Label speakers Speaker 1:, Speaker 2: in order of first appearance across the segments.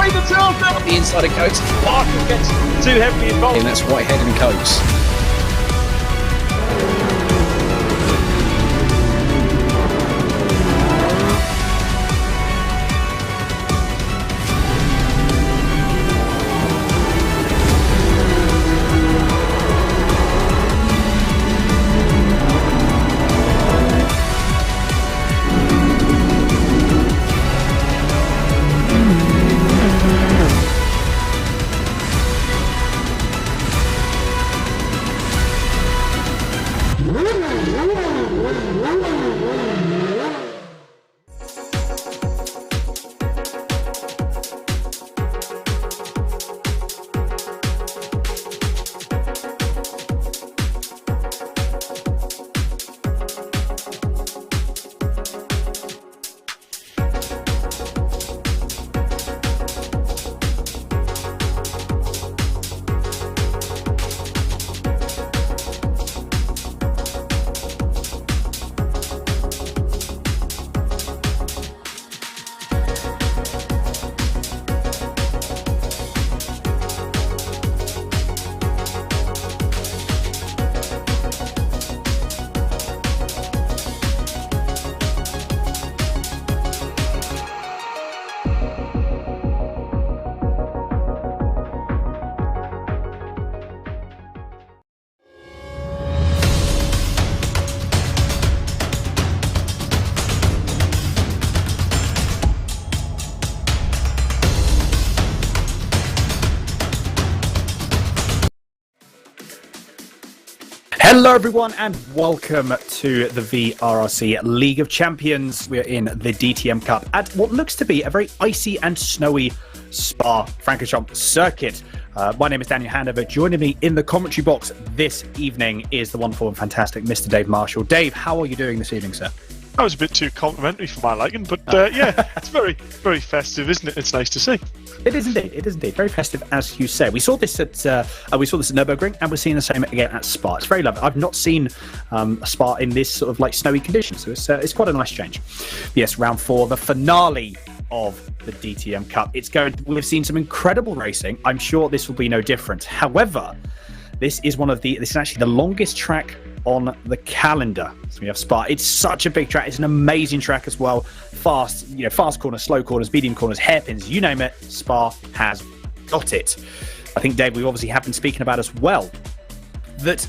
Speaker 1: away the tail now.
Speaker 2: The inside of Coates.
Speaker 1: Barker gets too heavily involved.
Speaker 2: And that's Whitehead and Coates.
Speaker 3: Hello everyone and welcome to the VRRC League of Champions. We're in the DTM Cup at what looks to be a very icy and snowy Spa Francorchamps circuit. My name is Daniel Handover. Joining me in the commentary box this evening is the wonderful and fantastic Mr. Dave Marshall. Dave, how are you doing this evening, sir?
Speaker 1: That was a bit too complimentary for my liking, but yeah, it's very, very festive, isn't it? It's nice to see.
Speaker 3: It is indeed. It is indeed very festive, as you say. We saw this at Nürburgring, and we're seeing the same again at Spa. It's very lovely. I've not seen a Spa in this sort of like snowy conditions, so it's quite a nice change. Yes, round 4, the finale of the DTM Cup. We've seen some incredible racing. I'm sure this will be no different. However, this is actually the longest track on the calendar. So we have Spa. It's such a big track. It's an amazing track as well. Fast corners, slow corners, medium corners, hairpins, you name it, Spa has got it. I think, Dave, we obviously have been speaking about as well that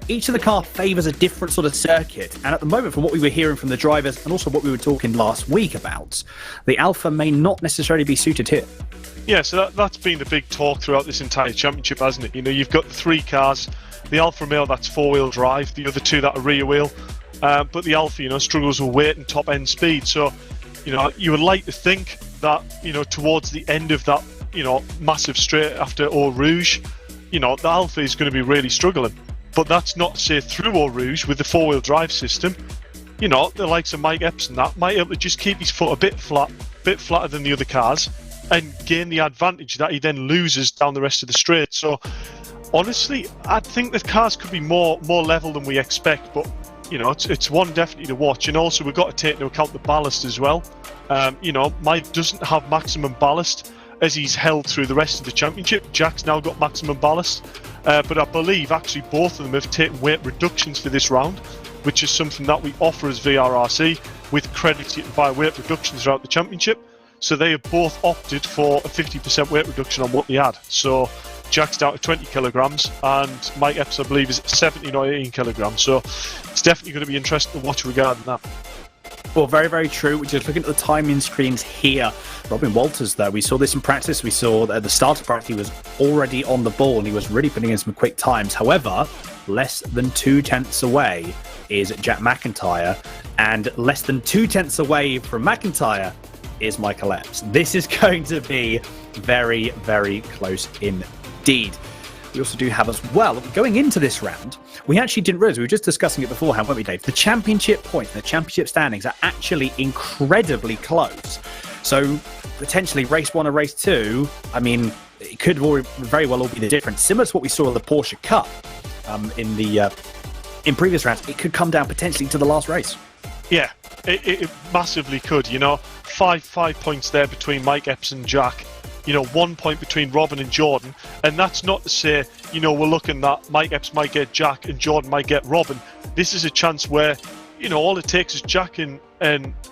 Speaker 3: each of the car favours a different sort of circuit. And at the moment, from what we were hearing from the drivers and also what we were talking last week about, the Alpha may not necessarily be suited here.
Speaker 1: Yeah, so that's been the big talk throughout this entire championship, hasn't it? You know, you've got the 3 cars. The Alfa Romeo, that's 4-wheel drive. The other 2 that are rear wheel. But the Alfa, struggles with weight and top end speed. So, you would like to think that, towards the end of that, massive straight after Eau Rouge, the Alfa is going to be really struggling. But that's not to say through Eau Rouge with the 4-wheel drive system, the likes of Mike Epps and that might be able to just keep his foot a bit flatter than the other cars and gain the advantage that he then loses down the rest of the straight. So, honestly, I think the cars could be more level than we expect, but it's one definitely to watch. And also, we've got to take into account the ballast as well. Mike doesn't have maximum ballast as he's held through the rest of the championship. Jack's now got maximum ballast, but I believe actually both of them have taken weight reductions for this round, which is something that we offer as VRRC with credit by weight reductions throughout the championship. So they have both opted for a 50% weight reduction on what they had. So Jack's down to 20 kilograms and Mike Epps, I believe, is at 17 or 18 kilograms. So it's definitely going to be interesting to watch regarding that.
Speaker 3: Well, very, very true. We're just looking at the timing screens here. Robin Walters, though, we saw this in practice. We saw at the start of practice he was already on the ball and he was really putting in some quick times. However, less than 2/10 away is Jack McIntyre, and less than 2/10 away from McIntyre is Michael Epps. This is going to be very, very close indeed. We also do have as well, going into this round, we actually didn't realise, we were just discussing it beforehand, weren't we, Dave? The championship points, the championship standings are actually incredibly close. So potentially race 1 or race 2, I mean, it could very well all be the difference. Similar to what we saw in the Porsche Cup in previous rounds, it could come down potentially to the last race.
Speaker 1: Yeah, it massively could. 5 points there between Mike Epps and Jack. 1 point between Robin and Jordan. And that's not to say, we're looking that Mike Epps might get Jack and Jordan might get Robin. This is a chance where, all it takes is Jack and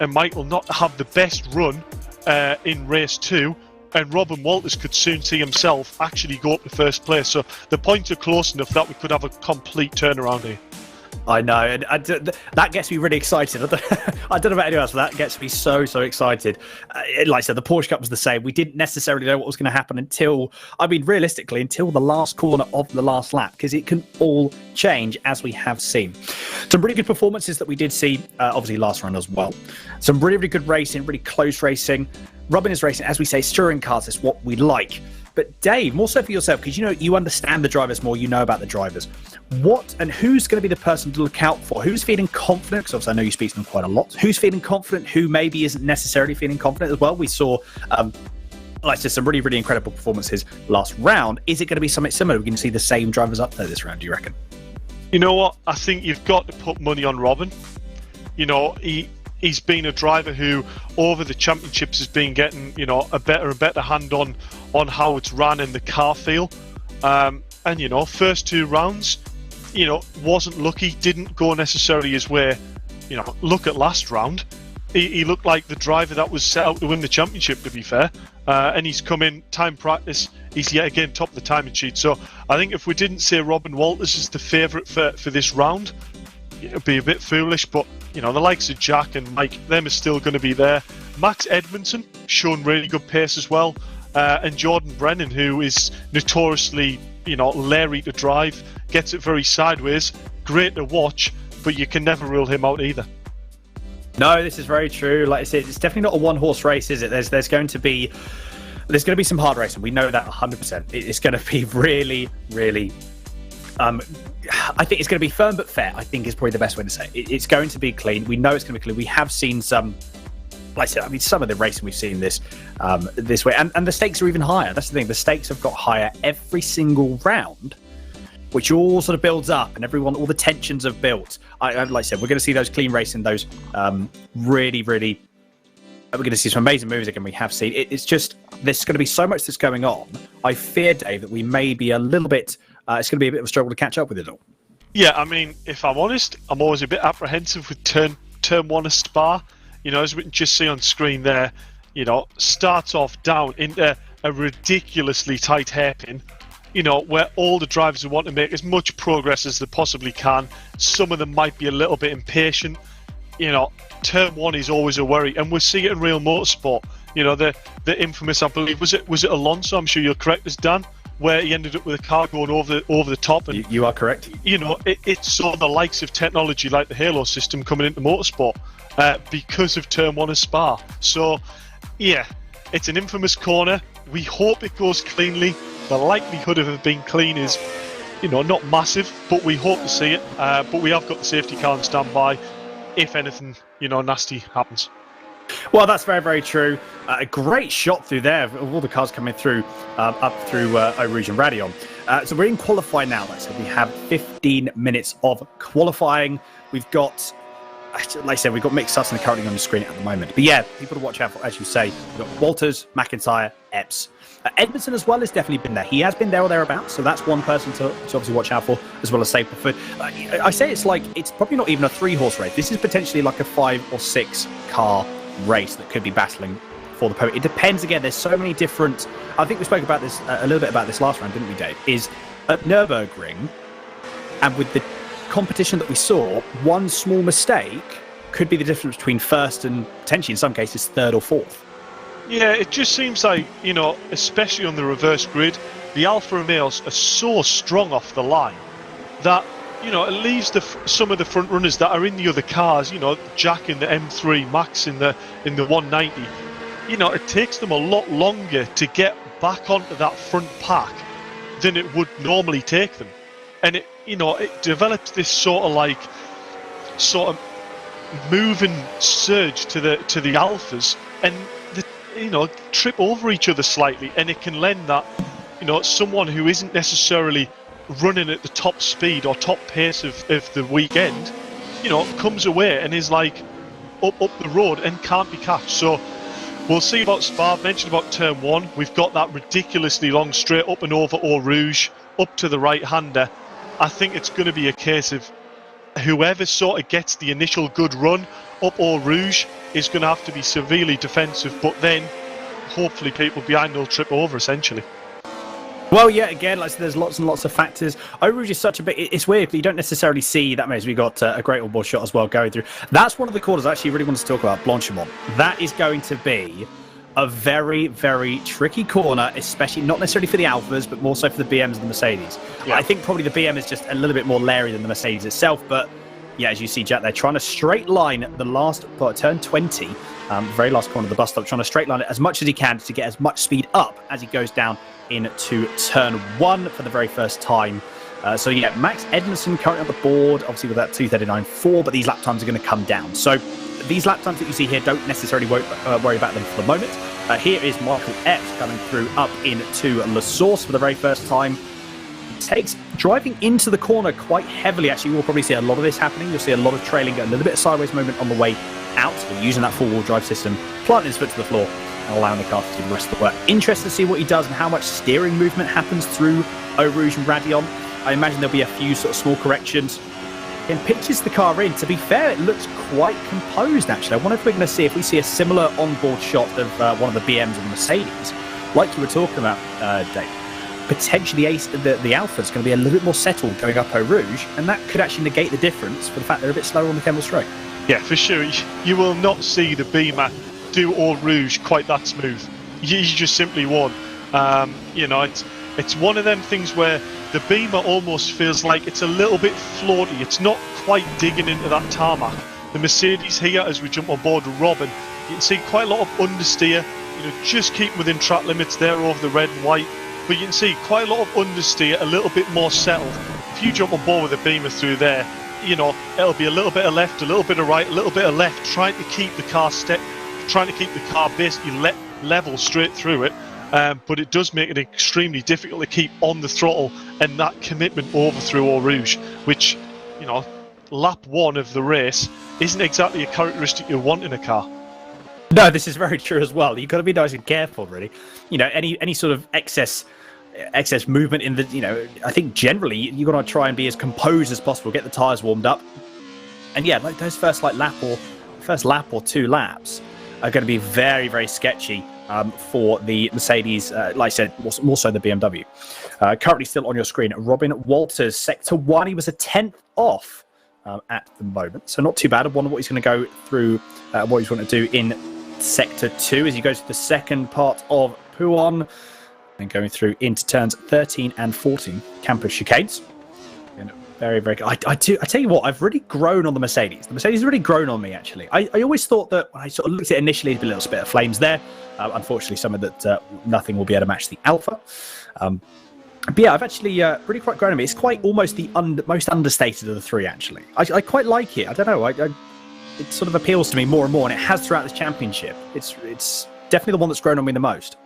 Speaker 1: Michael not to have the best run in race 2, and Robin Walters could soon see himself actually go up to first place. So the points are close enough that we could have a complete turnaround here.
Speaker 3: I know, and that gets me really excited. I don't know about anyone else, but that gets me so excited. Like I said, the Porsche Cup was the same. We didn't necessarily know what was going to happen realistically, until the last corner of the last lap, because it can all change, as we have seen. Some really good performances that we did see, obviously last round as well. Some really good racing, really close racing. Robin is racing, as we say, touring cars is what we like. But Dave, more so for yourself, because you understand the drivers more, you know about the drivers. What and who's going to be the person to look out for? Who's feeling confident? Because obviously I know you speak to them quite a lot. Who's feeling confident? Who maybe isn't necessarily feeling confident as well? We saw, like I said, some really incredible performances last round. Is it going to be something similar? We're going to see the same drivers up there this round, do you reckon?
Speaker 1: You know what? I think you've got to put money on Robin. He's been a driver who, over the championships, has been getting, a better and better hand on how it's run in the car feel. And, first 2 rounds, wasn't lucky, didn't go necessarily his way. Look at last round. He looked like the driver that was set out to win the championship, to be fair. And he's come in, time practice, he's yet again top of the timing sheet. So I think if we didn't say Robin Walters is the favourite for this round, it would be a bit foolish, but the likes of Jack and Mike, them are still going to be there. Max Edmondson shown really good pace as well, and Jordan Brennan, who is notoriously leery to drive, gets it very sideways, great to watch, but you can never rule him out either.
Speaker 3: No, this is very true. Like I said, it's definitely not a one-horse race, is it? There's going to be some hard racing. We know that 100%. It's going to be really. I think it's going to be firm but fair, I think is probably the best way to say it. It's going to be clean. We know it's going to be clean. We have seen some, like I said, some of the racing we've seen this way. And the stakes are even higher. That's the thing. The stakes have got higher every single round, which all sort of builds up, and all the tensions have built. Like I said, we're going to see those clean racing, those really, we're going to see some amazing moves again. We have seen. It's just, there's going to be so much that's going on. I fear, Dave, that we may be a little bit, it's going to be a bit of a struggle to catch up with it all.
Speaker 1: Yeah, I mean, if I'm honest, I'm always a bit apprehensive with turn 1 of Spa. As we can just see on screen there, starts off down into a ridiculously tight hairpin, where all the drivers want to make as much progress as they possibly can. Some of them might be a little bit impatient. Turn 1 is always a worry, and we see it in real motorsport. The infamous, I believe, was it Alonso? I'm sure you're correct, as Dan, where he ended up with a car going over the top. And
Speaker 3: you are correct.
Speaker 1: It's sort of the likes of technology like the Halo system coming into motorsport because of turn 1 of Spa. So, yeah, it's an infamous corner. We hope it goes cleanly. The likelihood of it being clean is, not massive, but we hope to see it. But we have got the safety car on standby if anything, nasty happens.
Speaker 3: Well, that's very true. A great shot through there of all the cars coming through, up through Eau Rouge and Raidillon. So we're in qualifying now. Like I said, we have 15 minutes of qualifying. We've got, like I said, we've got Mick Sutton currently on the screen at the moment. But yeah, people to watch out for, as you say. We've got Walters, McIntyre, Epps. Edmondson as well has definitely been there. He has been there or thereabouts, so that's one person to obviously watch out for, as well as Stapleford. I say it's probably not even a 3-horse race. This is potentially like a 5 or 6 car race that could be battling for the podium. It depends. Again, there's so many different. I think we spoke about this a little bit about this last round, didn't we, Dave? Is at Nürburgring, and with the competition that we saw, one small mistake could be the difference between first and potentially, in some cases, third or fourth.
Speaker 1: Yeah, it just seems like, especially on the reverse grid, the Alfa Romeos are so strong off the line that, it leaves some of the front runners that are in the other cars, Jack in the M3, Max in the 190, it takes them a lot longer to get back onto that front pack than it would normally take them. And it develops this sort of moving surge to the Alphas, and trip over each other slightly, and it can lend that, someone who isn't necessarily running at the top speed or top pace of the weekend, comes away and is like up the road and can't be catched. So We'll see about Spa. I've mentioned about turn 1. We've got that ridiculously long straight up and over Eau Rouge, up to the right-hander. I think it's going to be a case of whoever sort of gets the initial good run up Eau Rouge is going to have to be severely defensive, but then hopefully people behind will trip over, essentially.
Speaker 3: Well, yeah, again, like I said, there's lots and lots of factors. Eau Rouge is such a bit... It's weird, but you don't necessarily see that much. We've got a great all-board shot as well going through. That's one of the corners I actually really wanted to talk about, Blanchimont. That is going to be a very, very tricky corner, especially not necessarily for the Alphas, but more so for the BMs and the Mercedes. Yeah. I think probably the BM is just a little bit more leery than the Mercedes itself, but yeah, as you see, Jack, they're trying to straight line the last turn 20, very last corner of the bus stop, trying to straight line it as much as he can to get as much speed up as he goes down into turn 1 for the very first time. So yeah, Max Edmondson currently on the board, obviously with that 2:39.4, but these lap times are going to come down. So these lap times that you see here don't necessarily worry about them for the moment. Here is Michael Epps coming through up into La Source for the very first time. Takes driving into the corner quite heavily. Actually, we'll probably see a lot of this happening. You'll see a lot of trailing, a little bit of sideways movement on the way out, using that four-wheel drive system, planting his foot to the floor and allowing the car to do the rest of the work. Interested to see what he does and how much steering movement happens through Eau Rouge and Raidillon. I imagine there'll be a few sort of small corrections. And pitches the car in. To be fair, it looks quite composed, actually. I wonder if we're going to see if we see a similar onboard shot of one of the BMs and the Mercedes, like you were talking about, Dave. Potentially the Alpha is going to be a little bit more settled going up Eau Rouge, and that could actually negate the difference for the fact they're a bit slower on the Kemmel Straight.
Speaker 1: Yeah, for sure. You will not see the Beamer do Eau Rouge quite that smooth. You just simply won't. You know, it's one of them things where the Beamer almost feels like it's a little bit floaty. It's not quite digging into that tarmac. The Mercedes here, as we jump on board with Robin, you can see quite a lot of understeer. You know, just keep within track limits there over the red and white. But you can see quite a lot of understeer, a little bit more settled. If you jump on board with a Beamer through there, you know, it'll be a little bit of left, a little bit of right, a little bit of left, trying to keep the car basically level straight through it. But it does make it extremely difficult to keep on the throttle and that commitment over through Eau Rouge, which, you know, lap 1 of the race isn't exactly a characteristic you want in a car.
Speaker 3: No, this is very true as well. You've got to be nice and careful, really. You know, any sort of excess movement in the, you know, I think generally you've got to try and be as composed as possible, get the tyres warmed up. And yeah, like those first lap or 2 laps are going to be very, very sketchy for the Mercedes, like I said, more so the BMW. Currently still on your screen, Robin Walters, Sector 1. He was a 10th off at the moment, so not too bad. I wonder what he's going to go through, what he's going to do in Sector 2 as he goes to the second part of Pouhon and going through into turns 13 and 14, campus chicanes. Very, very good. I tell you what, I've really grown on the Mercedes. The Mercedes has really grown on me, actually. I always thought that when I sort of looked at it initially, there'd be a little bit of flames there. Unfortunately, some of that nothing will be able to match the Alpha. But yeah, I've actually really quite grown on me. It's quite almost the most understated of the 3, actually. I quite like it. I don't know. It sort of appeals to me more and more, and it has throughout this championship. It's definitely the one that's grown on me the most.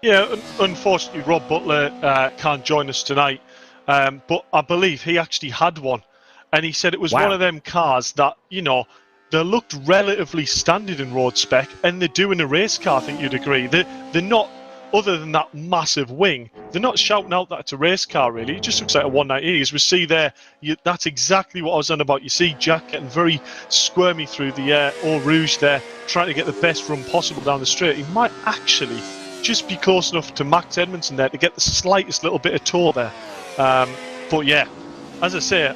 Speaker 3: Yeah,
Speaker 1: unfortunately, Rob Butler can't join us tonight. But I believe he actually had one, and he said it was one of them cars that, you know, they looked relatively standard in road spec, and they're doing a race car. I think you'd agree. They're not, other than that massive wing, they're not shouting out that it's a race car, really. It just looks like a 190. As we see there, that's exactly what I was on about. You see Jack getting very squirmy through the Eau Rouge there, trying to get the best run possible down the straight. He might actually just be close enough to Max Edmondson there to get the slightest little bit of tow there. But yeah, as I say,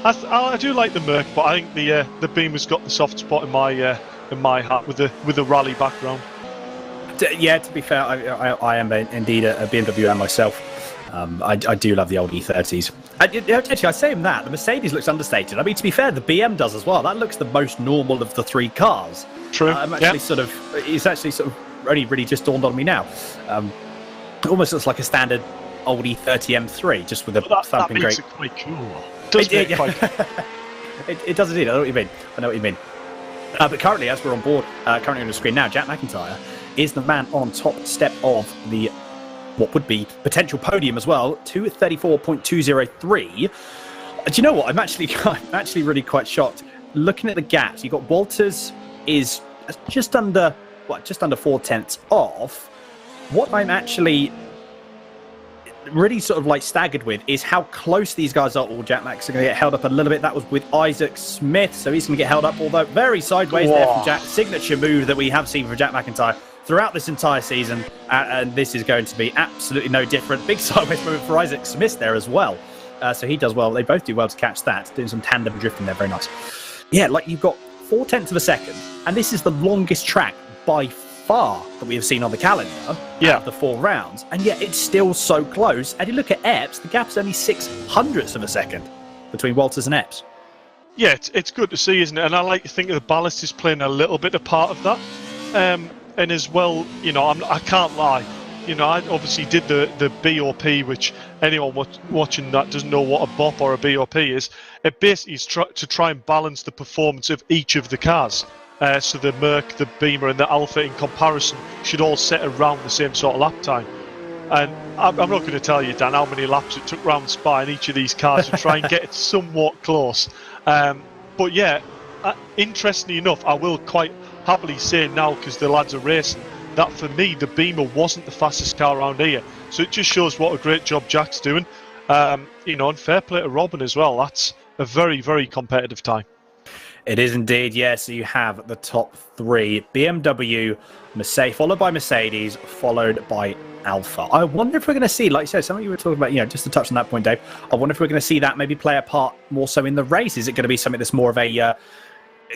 Speaker 1: I do like the Merc, but I think the Beamer's got the soft spot in my heart with the rally background.
Speaker 3: Yeah, to be fair, I am indeed a BMW man myself. I do love the old E30s. Actually, I say him that the Mercedes looks understated. I mean, to be fair, the BM does as well. That looks the most normal of the 3 cars.
Speaker 1: True.
Speaker 3: It's actually sort of only really just dawned on me now. It almost looks like a standard old E30 M3, just with a thumping great.
Speaker 1: That makes it quite cool.
Speaker 3: It does indeed. I know what you mean. But currently, as we're on board, currently on the screen now, Jack McIntyre is the man on top step of the what would be potential podium as well, 234.203. Do you know what? I'm actually really quite shocked. Looking at the gaps, you've got Walters is just under just under 4/10 off. What I'm actually really sort of like staggered with is how close these guys are. All Jack Max are going to get held up a little bit. That was with Isaac Smith, so he's going to get held up, although very sideways there from Jack. Signature move that we have seen from Jack McIntyre throughout this entire season, and this is going to be absolutely no different. Big sideways movement for Isaac Smith there as well. So he does well. They both do well to catch that, doing some tandem drifting there. Very nice. Yeah, like you've got 4/10 of a second, and this is the longest track by far that we have seen on the calendar out of the 4 rounds, and yet it's still so close. And you look at Epps, the gap's only 600ths of a second between Walters and Epps.
Speaker 1: Yeah, it's good to see, isn't it? And I like to think the ballast is playing a little bit of part of that. And as well, I can't lie. I obviously did the BOP, which anyone watching that doesn't know what a BOP or a BOP is. It basically is to try and balance the performance of each of the cars. So the Merc, the Beamer, and the Alpha in comparison should all set around the same sort of lap time. And I'm not going to tell you, Dan, how many laps it took round Spa in each of these cars to try and get it somewhat close. But yeah, interestingly enough, I will quite happily say now, because the lads are racing, that for me, the Beamer wasn't the fastest car around here. So it just shows what a great job Jack's doing. And fair play to Robin as well. That's a very, very competitive time.
Speaker 3: It is indeed, yes. So you have the top 3, BMW, Mercedes, followed by Mercedes, followed by Alpha. I wonder if we're going to see, like you said, something you were talking about, just to touch on that point, Dave, I wonder if we're going to see that maybe play a part more so in the race. Is it going to be something that's more of a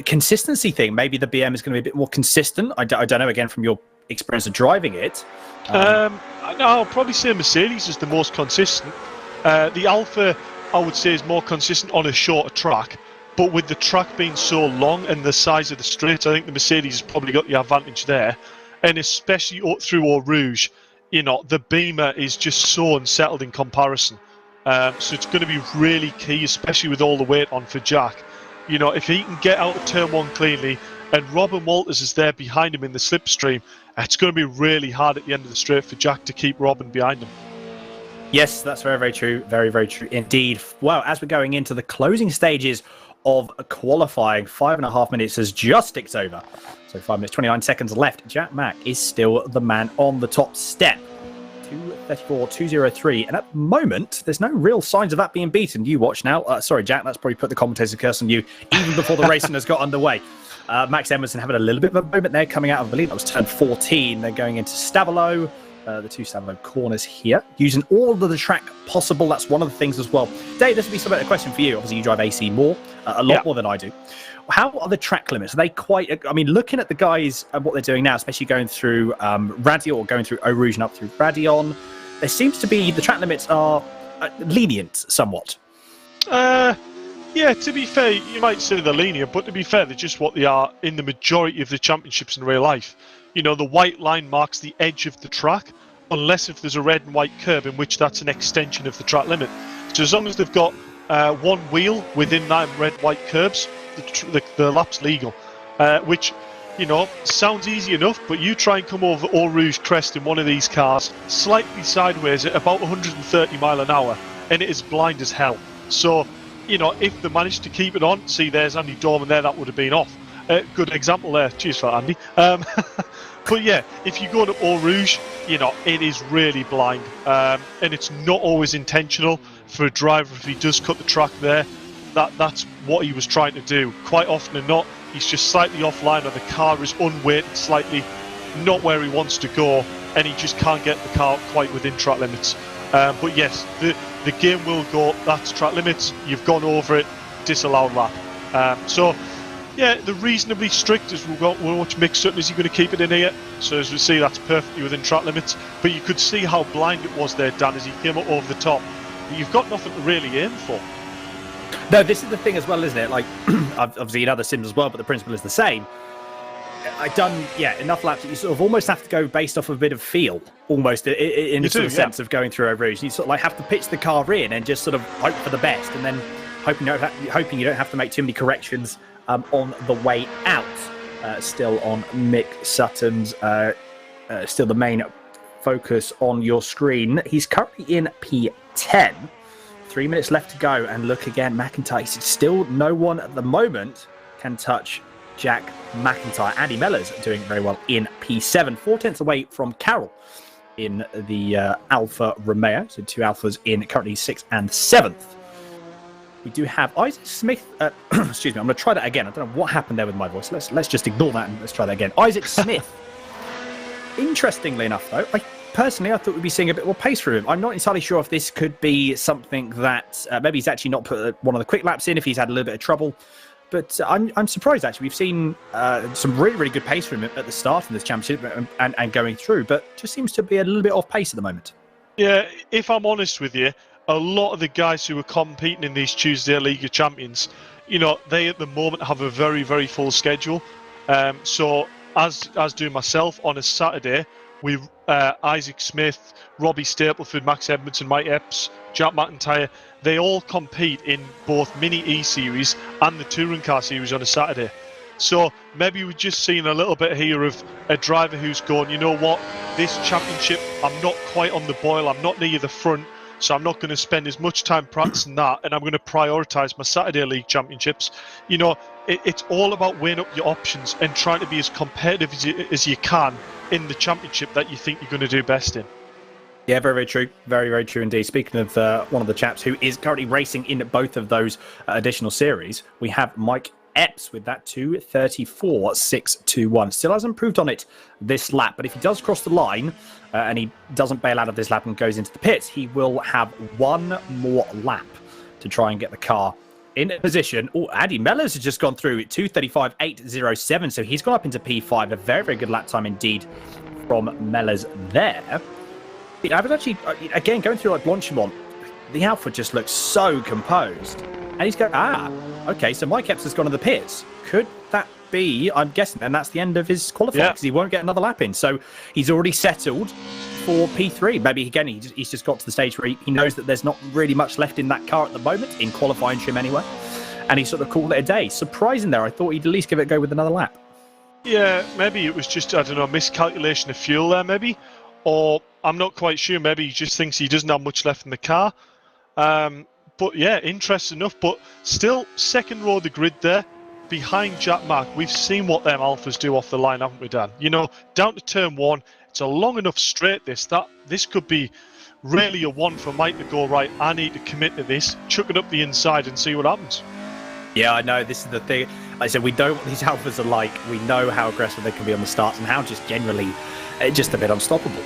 Speaker 3: consistency thing? Maybe the BM is going to be a bit more consistent. I don't know, again, from your experience of driving it.
Speaker 1: I'll probably say Mercedes is the most consistent. The Alpha, I would say, is more consistent on a shorter track. But with the track being so long and the size of the straight, I think the Mercedes has probably got the advantage there. And especially through Eau Rouge, the Beamer is just so unsettled in comparison. So it's going to be really key, especially with all the weight on for Jack. If he can get out of turn 1 cleanly and Robin Walters is there behind him in the slipstream, it's going to be really hard at the end of the straight for Jack to keep Robin behind him.
Speaker 3: Yes, that's very, very true. Very, very true indeed. Well, as we're going into the closing stages of qualifying, 5.5 minutes has just ticked over. So 5 minutes, 29 seconds left. Jack Mack is still the man on the top step. 2:34, 2:03. And at the moment, there's no real signs of that being beaten. You watch now. Sorry, Jack, that's probably put the commentator's curse on you even before the racing has got underway. Max Emerson having a little bit of a moment there coming out of, I believe that was turn 14. They're going into Stavolo. The 2 Stavolo corners here, using all of the track possible. That's one of the things as well. Dave, this would be something a question for you. Obviously, you drive AC more, a lot more than I do. How are the track limits? Are they quite? I mean, looking at the guys and what they're doing now, especially going through Radion or going through Eau Rouge and up through Radion, there seems to be the track limits are lenient somewhat.
Speaker 1: Yeah, to be fair, you might say they're lenient, but to be fair, they're just what they are in the majority of the championships in real life. The white line marks the edge of the track, unless if there's a red and white curb, in which that's an extension of the track limit. So as long as they've got one wheel within that red-white curbs, the lap's legal. Which, sounds easy enough, but you try and come over Eau Rouge Crest in one of these cars, slightly sideways at about 130 mile an hour, and it is blind as hell. So, if they managed to keep it on, see, there's Andy Dorman there, that would have been off. Good example there. Cheers for that, Andy. But yeah, if you go to Eau Rouge, it is really blind. And it's not always intentional for a driver if he does cut the track there. That's what he was trying to do. Quite often than not, he's just slightly offline or the car is unweighted slightly, not where he wants to go, and he just can't get the car quite within track limits. But yes, the game will go, that's track limits, you've gone over it, disallowed lap. So yeah, they're reasonably strict as we'll watch Mick Sutton. Is he going to keep it in here? So as we see, that's perfectly within track limits. But you could see how blind it was there, Dan, as he came up over the top. But you've got nothing to really aim for.
Speaker 3: No, this is the thing as well, isn't it? Like, obviously in other sims as well, but the principle is the same. I've done, enough laps that you sort of almost have to go based off of a bit of feel, almost in a sort of sense of going through Eau Rouge. You sort of like have to pitch the car in and just sort of hope for the best, and then hoping you don't have to make too many corrections on the way out. Still on Mick Sutton's, still the main focus on your screen. He's currently in P10. 3 minutes left to go, and look again, McIntyre. Still no one at the moment can touch Jack McIntyre. Andy Mellors doing very well in P7, 4 tenths away from Carroll in the Alfa Romeo. So 2 Alphas in currently 6th and 7th. We do have Isaac Smith. Excuse me, I'm going to try that again. I don't know what happened there with my voice. Let's just ignore that and let's try that again. Isaac Smith. Interestingly enough, though, I thought we'd be seeing a bit more pace from him. I'm not entirely sure if this could be something that maybe he's actually not put one of the quick laps in, if he's had a little bit of trouble. But I'm surprised, actually. We've seen some really, really good pace from him at the start of this championship and going through, but just seems to be a little bit off pace at the moment. Yeah,
Speaker 1: if I'm honest with you, a lot of the guys who are competing in these Tuesday League of Champions, they at the moment have a very, very full schedule. So as do myself, on a Saturday, we Isaac Smith, Robbie Stapleford, Max Edmondson, Mike Epps, Jack McIntyre, they all compete in both Mini E Series and the Touring Car Series on a Saturday. So maybe we're just seeing a little bit here of a driver who's going, you know what, this championship, I'm not quite on the boil, I'm not near the front, so I'm not going to spend as much time practicing that, and I'm going to prioritise my Saturday League Championships. It's all about weighing up your options and trying to be as competitive as you can in the championship that you think you're going to do best in.
Speaker 3: Yeah, very, very true. Very, very true indeed. Speaking of one of the chaps who is currently racing in both of those additional series, we have Mike Epps with that 2:34.621. Still hasn't improved on it this lap, but if he does cross the line and he doesn't bail out of this lap and goes into the pits, he will have one more lap to try and get the car in position. Oh, Andy Mellors has just gone through 2:35.807, so he's gone up into P5. A very, very good lap time indeed from Mellors there. I was actually, again, going through like Blanchimont, the Alfa just looks so composed. And he's going, okay, so Mike Epps has gone to the pits. Could that be, I'm guessing, and that's the end of his qualifying, because he won't get another lap in. So he's already settled for P3. Maybe, again, he's just got to the stage where he knows that there's not really much left in that car at the moment, in qualifying trim anyway. And he sort of called it a day. Surprising there. I thought he'd at least give it a go with another lap.
Speaker 1: Yeah, maybe it was just, I don't know, miscalculation of fuel there, maybe. Or I'm not quite sure. Maybe he just thinks he doesn't have much left in the car. But yeah, interesting enough. But still, second row of the grid there, behind Jack Mack. We've seen what them Alphas do off the line, haven't we, Dan? Down to turn one. It's a long enough straight, this could be really a one for Mike to go, right, I need to commit to this, chuck it up the inside and see what happens.
Speaker 3: Yeah, I know. This is the thing. Like I said, we know what these Alphas are like. We know how aggressive they can be on the starts and how just generally just a bit unstoppable.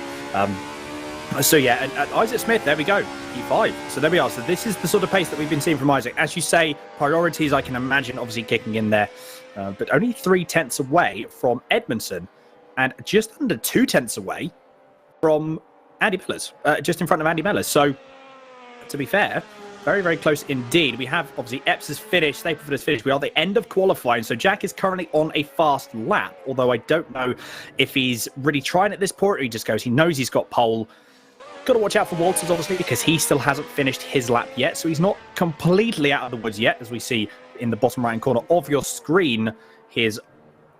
Speaker 3: So yeah, and Isaac Smith, there we go, P5. So there we are. So this is the sort of pace that we've been seeing from Isaac. As you say, priorities I can imagine obviously kicking in there, but only 3 tenths away from Edmondson and just under 2 tenths away from Andy Mellors, just in front of Andy Mellors. So to be fair, very, very close indeed. We have obviously Epps has finished, Stapleford has finished. We are at the end of qualifying. So Jack is currently on a fast lap, although I don't know if he's really trying at this point or he just goes, he knows he's got pole. Got to watch out for Walters, obviously, because he still hasn't finished his lap yet. So he's not completely out of the woods yet, as we see in the bottom right-hand corner of your screen, his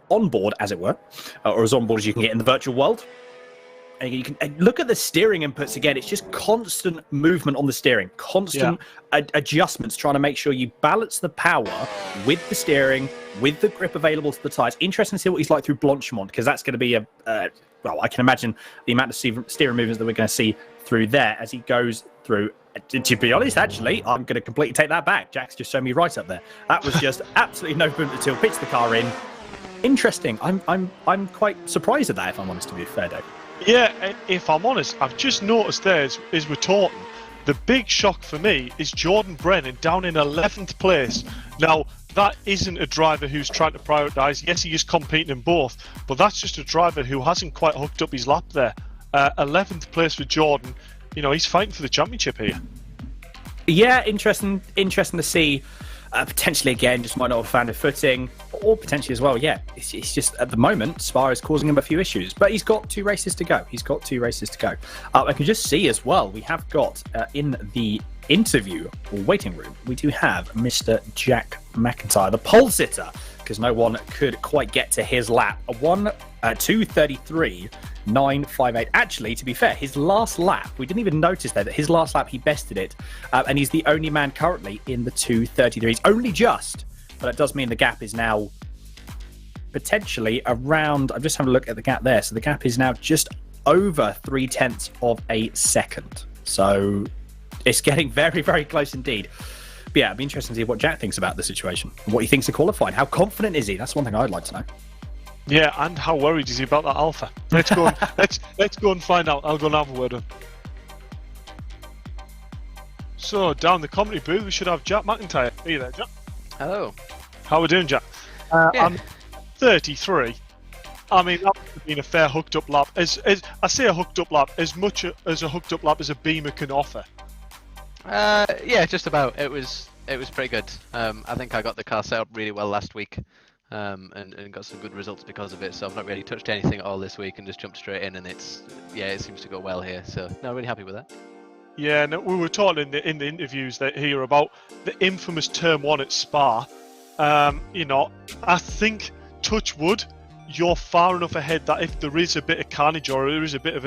Speaker 3: onboard, as it were, or as onboard as you can get in the virtual world. And you can look at the steering inputs again. It's just constant movement on the steering, constant adjustments, trying to make sure you balance the power with the steering, with the grip available to the tyres. Interesting to see what he's like through Blanchimont, because that's going to be well, I can imagine the amount of steering movements that we're going to see through there as he goes through. To be honest, actually, I'm going to completely take that back. Jack's just shown me right up there. That was just absolutely no movement until pitch the car in. Interesting. I'm quite surprised at that, if I'm honest, to be fair, Dave.
Speaker 1: Yeah, and if I'm honest, I've just noticed there as we're talking, the big shock for me is Jordan Brennan down in 11th place. Now, that isn't a driver who's trying to prioritise. Yes, he is competing in both, but that's just a driver who hasn't quite hooked up his lap there. 11th place for Jordan. He's fighting for the championship here.
Speaker 3: Yeah, interesting to see. Potentially, again, just might not have found a footing, or potentially as well, yeah. It's just, at the moment, Spa is causing him a few issues, but he's got 2 races to go. I can just see as well, we have got in the interview or waiting room, we do have Mr. Jack McIntyre, the pole sitter, because no one could quite get to his lap. 2:33.958. Actually, to be fair, his last lap, we didn't even notice that his last lap he bested it, and he's the only man currently in the 2:33s. Only just, but it does mean the gap is now potentially around. I'm just having a look at the gap there. So the gap is now just over 0.3 of a second. So it's getting very, very close indeed. But yeah, it'd be interesting to see what Jack thinks about the situation, what he thinks of qualifying. How confident is he? That's one thing I'd like to know.
Speaker 1: Yeah, and how worried is he about that Alpha? Let's go. let's go and find out. I'll go and have a word with him. So down the commentary booth, we should have Jack McIntyre. Are you there, Jack?
Speaker 4: Hello.
Speaker 1: How are we doing, Jack?
Speaker 4: Yeah.
Speaker 1: I'm 33. I mean, that would have been a fair hooked up lap. As I say, a hooked up lap, as much as a hooked up lap as a Beamer can offer.
Speaker 4: Yeah, just about. It was pretty good. I think I got the car set up really well last week, and got some good results because of it. So I've not really touched anything at all this week and just jumped straight in, and it seems to go well here. So no, really happy with that.
Speaker 1: Yeah, no, we were talking in the interviews here about the infamous Turn 1 at Spa. I think, touch wood, you're far enough ahead that if there is a bit of carnage or there is a bit of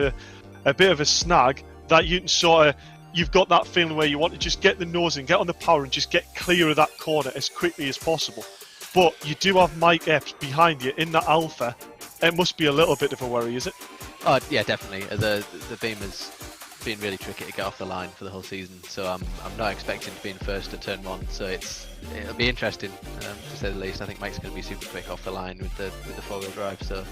Speaker 1: a snag, that you can you've got that feeling where you want to just get the nose in, get on the power and just get clear of that corner as quickly as possible. But you do have Mike Epps behind you in that Alpha. It must be a little bit of a worry, is it?
Speaker 4: Oh yeah, definitely. The Beamer's been really tricky to get off the line for the whole season, so I'm not expecting to be in first at Turn 1. So it'll be interesting, to say the least. I think Mike's going to be super quick off the line with the 4-wheel drive. So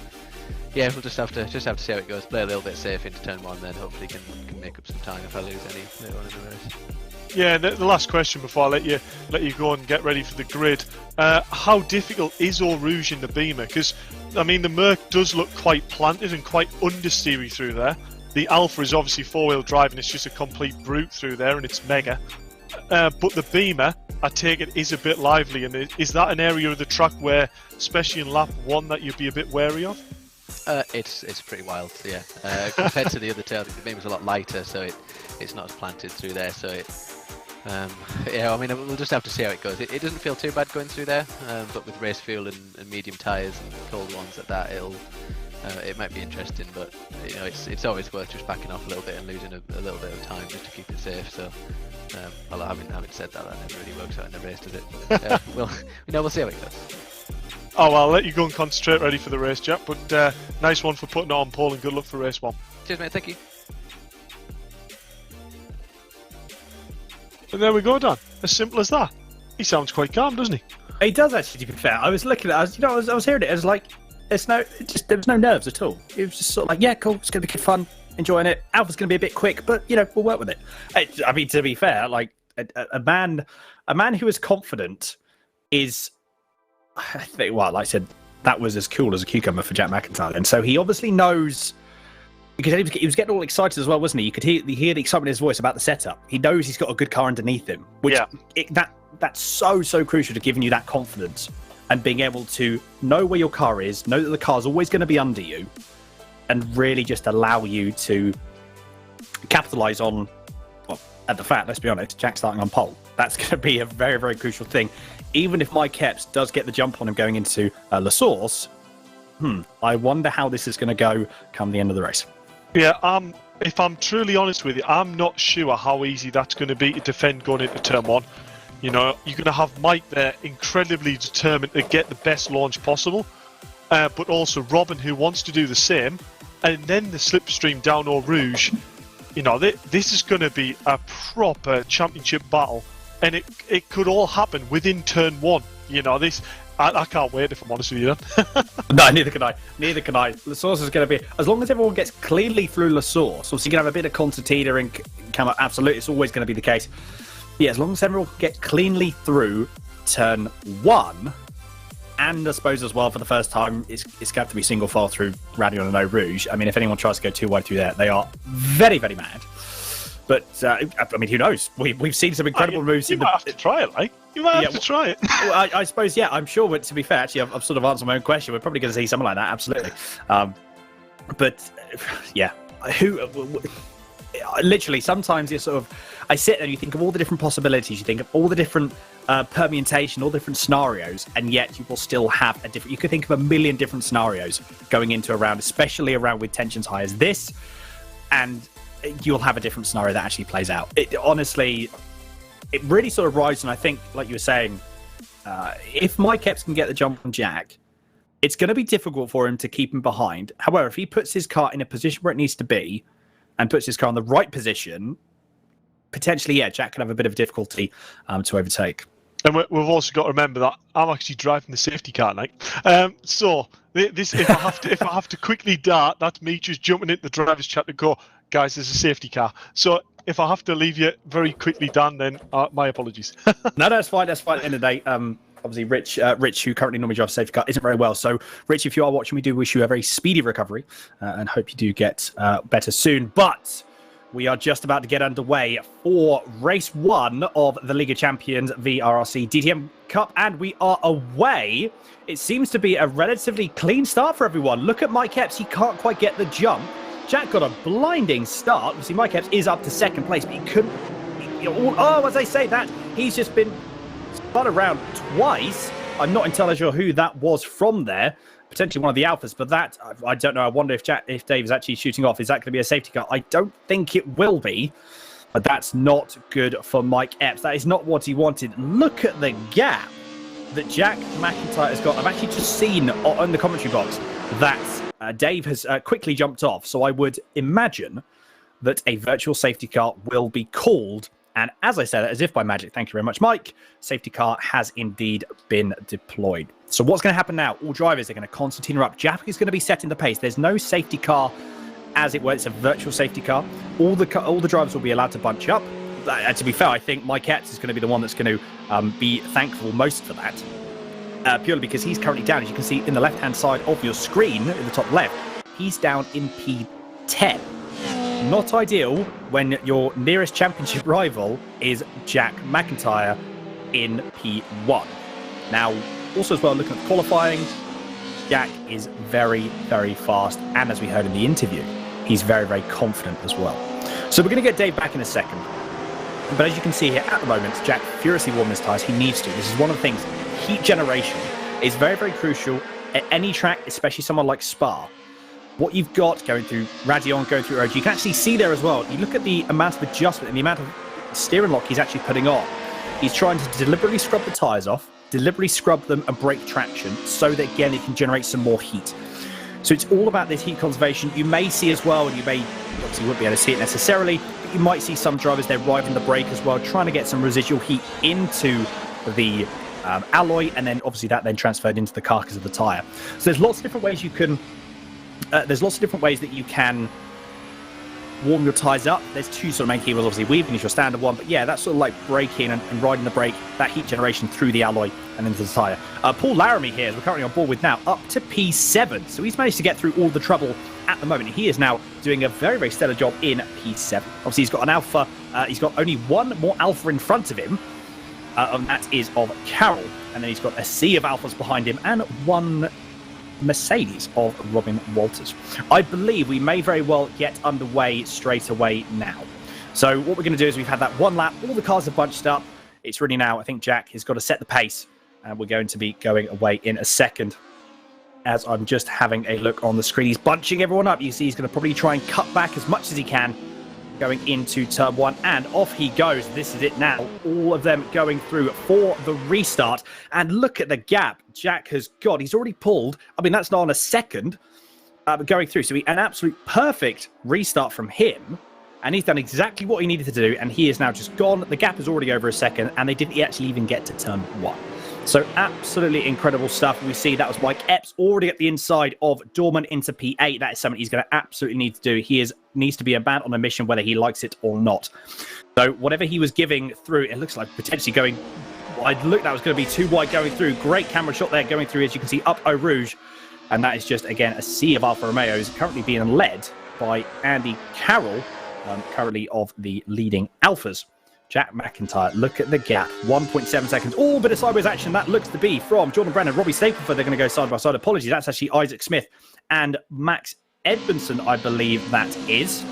Speaker 4: yeah, we'll just have to see how it goes. Play a little bit safe into Turn 1, then hopefully can make up some time if I lose any later on in the race.
Speaker 1: Yeah, the last question before I let you go and get ready for the grid. How difficult is Eau Rouge in the Beamer? Because I mean, the Merc does look quite planted and quite understeery through there. The Alpha is obviously 4-wheel drive and it's just a complete brute through there and it's mega. But the Beamer, I take it, is a bit lively. And is that an area of the track where, especially in lap 1, that you'd be a bit wary of?
Speaker 4: It's pretty wild, yeah. Compared to the other tail, the Beamer's a lot lighter, so it's not as planted through there. So I mean, we'll just have to see how it goes. It doesn't feel too bad going through there, but with race fuel and medium tyres and cold ones at that, it might be interesting, but it's always worth just backing off a little bit and losing a little bit of time just to keep it safe. So, although having said that never really works out in the race, does it? But, we'll see how it goes.
Speaker 1: Oh, well, I'll let you go and concentrate ready for the race, Jack. But nice one for putting it on, Paul, and good luck for race 1.
Speaker 4: Cheers, mate. Thank you.
Speaker 1: And there we go, Dan. As simple as that. He sounds quite calm, doesn't he?
Speaker 3: He does, actually. To be fair, I was looking at it. I was hearing it. It was like there was no nerves at all. It was just sort of like, yeah, cool. It's gonna be good fun, enjoying it. Alpha's gonna be a bit quick, but we'll work with it. I mean, to be fair, like a man who is confident is, I think, well, like I said, that was as cool as a cucumber for Jack McIntyre. And so he obviously knows, because he was getting all excited as well, wasn't he? You could hear the excitement in his voice about the setup. He knows he's got a good car underneath him, which that's so crucial to giving you that confidence and being able to know where your car is, know that the car's always going to be under you, and really just allow you to capitalise on, well, at the fact, let's be honest, Jack starting on pole. That's going to be a very, very crucial thing. Even if Mike Epps does get the jump on him going into La Source, I wonder how this is going to go come the end of the race.
Speaker 1: Yeah, if I'm truly honest with you, I'm not sure how easy that's going to be to defend going into Turn 1. You're going to have Mike there incredibly determined to get the best launch possible, but also Robin, who wants to do the same, and then the slipstream down Eau Rouge. This is going to be a proper championship battle, and it could all happen within Turn 1. I can't wait, if I'm honest with you.
Speaker 3: No, neither can I. La Source is going to be, as long as everyone gets cleanly through La Source, obviously you can have a bit of concertina and come up, absolutely, it's always going to be the case. Yeah, as long as everyone gets cleanly through Turn 1, and I suppose as well for the first time, it's got to be single file through Radion and Eau Rouge. I mean, if anyone tries to go too wide through there, they are very, very mad. But, I mean, who knows? We've seen some incredible moves.
Speaker 1: You might have to try it, like. You might have to try it.
Speaker 3: Well, I suppose, yeah, I'm sure, to be fair, actually, I've sort of answered my own question. We're probably going to see something like that, absolutely. But, yeah, literally, sometimes you're sort of, I sit there and you think of all the different possibilities, you think of all the different permutation, all the different scenarios, and yet you will still have you could think of a million different scenarios going into a round, especially a round with tensions high as this, and you'll have a different scenario that actually plays out. Honestly, it really sort of rides, and I think, like you were saying, if Mike Epps can get the jump on Jack, it's going to be difficult for him to keep him behind. However, if he puts his car in a position where it needs to be and puts his car in the right position, potentially, yeah, Jack could have a bit of difficulty to overtake.
Speaker 1: And we've also got to remember that I'm actually driving the safety car now. So this, if I have to quickly dart, that's me just jumping into the driver's chat and go, guys, there's a safety car. So if I have to leave you very quickly, Dan, then my apologies.
Speaker 3: No, that's fine. That's fine. At the end of the day, obviously, Rich, who currently normally drives a safety car, isn't very well. So, Rich, if you are watching, we do wish you a very speedy recovery and hope you do get better soon. But we are just about to get underway for race 1 of the League of Champions VRRC DTM Cup, and we are away. It seems to be a relatively clean start for everyone. Look at Mike Epps. He can't quite get the jump. Jack got a blinding start. Obviously, Mike Epps is up to second place, but he couldn't... as I say that, he's just been spun around twice. I'm not entirely sure who that was from there. Potentially one of the Alphas, but that, I don't know. I wonder if Dave is actually shooting off. Is that going to be a safety car? I don't think it will be, but that's not good for Mike Epps. That is not what he wanted. Look at the gap that Jack McIntyre has got. I've actually just seen on the commentary box that Dave has quickly jumped off, so I would imagine that a virtual safety car will be called. And as I said, as if by magic, thank you very much, Mike, safety car has indeed been deployed. So what's going to happen now? All drivers are going to concertina up. Jack is going to be setting the pace. There's no safety car, as it were. It's a virtual safety car. All the drivers will be allowed to bunch up. To be fair, I think Mike Epps is going to be the one that's going to be thankful most for that, purely because he's currently down. As you can see in the left-hand side of your screen, in the top left, he's down in P10. Not ideal when your nearest championship rival is Jack McIntyre in P1. Now, also as well, looking at qualifying, Jack is very, very fast. And as we heard in the interview, he's very, very confident as well. So we're going to get Dave back in a second. But as you can see here, at the moment, Jack furiously warming his tyres. He needs to. This is one of the things. Heat generation is very, very crucial at any track, especially someone like Spa. What you've got going through Radion, going through OG, you can actually see there as well. You look at the amount of adjustment and the amount of steering lock he's actually putting on. He's trying to deliberately scrub the tyres off, deliberately scrub them and break traction so that, again, it can generate some more heat. So it's all about this heat conservation. You may see as well, and you may, obviously wouldn't be able to see it necessarily, but you might see some drivers, they're riving the brake as well, trying to get some residual heat into the alloy, and then obviously that then transferred into the carcass of the tyre. So there's lots of different ways you can... there's lots of different ways that you can warm your tyres up. There's two sort of main keywords. Obviously, weaving is your standard one, but yeah, that's sort of like braking and riding the brake, that heat generation through the alloy and into the tyre. Paul Laramie here, as we're currently on board with now, up to P7. So he's managed to get through all the trouble at the moment. He is now doing a very, very stellar job in P7. Obviously, he's got an Alpha. He's got only one more Alpha in front of him, and that is of Carroll. And then he's got a sea of Alphas behind him and one Mercedes of Robin Walters. I believe we may very well get underway straight away now. So what we're going to do is we've had that one lap, all the cars are bunched up. It's really now, I think Jack has got to set the pace, and we're going to be going away in a second. As I'm just having a look on the screen, he's bunching everyone up. You see he's going to probably try and cut back as much as he can going into turn 1, and off he goes. This is it now. All of them going through for the restart, and look at the gap Jack has got. He's already pulled. I mean, that's not on a second, but going through. So an absolute perfect restart from him, and he's done exactly what he needed to do, and he is now just gone. The gap is already over a second, and they didn't actually even get to turn 1. So absolutely incredible stuff. We see that was Mike Epps already at the inside of Dorman into P8. That is something he's going to absolutely need to do. He needs to be a man on a mission, whether he likes it or not. So whatever he was giving through, it looks like potentially going wide. Look, that was going to be too wide going through. Great camera shot there going through, as you can see, up Eau Rouge. And that is just, again, a sea of Alfa Romeos currently being led by Andy Carroll, currently of the leading Alphas. Jack McIntyre, look at the gap, 1.7 seconds. Oh, bit of sideways action. That looks to be from Jordan Brennan, Robbie Stapleford. They're going to go side by side. Apologies, that's actually Isaac Smith and Max Edmondson, I believe that is.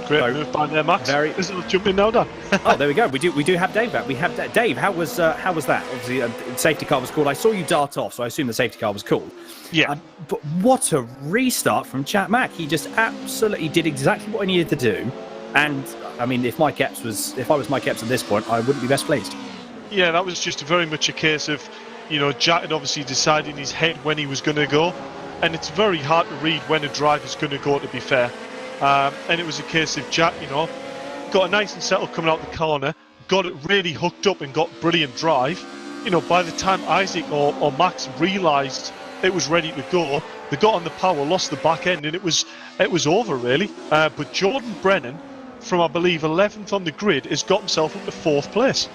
Speaker 1: Great move by there, Max. This is jumping now, Dan.
Speaker 3: Oh, there we go. We do have Dave back. We have Dave. How was that? Obviously, safety car was called. I saw you dart off, so I assume the safety car was called.
Speaker 1: Yeah.
Speaker 3: But what a restart from Jack Mack. He just absolutely did exactly what he needed to do. And I mean, if I was Mike Epps at this point, I wouldn't be best pleased.
Speaker 1: Yeah, that was just very much a case of You know, Jack had obviously decided in his head when he was going to go, and it's very hard to read when a driver's going to go, to be fair. And it was a case of Jack, you know, got a nice and settled coming out the corner, got it really hooked up and got brilliant drive. You know, by the time Isaac or Max realised it was ready to go, they got on the power, lost the back end, and it was over really. But Jordan Brennan, from I believe 11th on the grid, has got himself up to 4th place.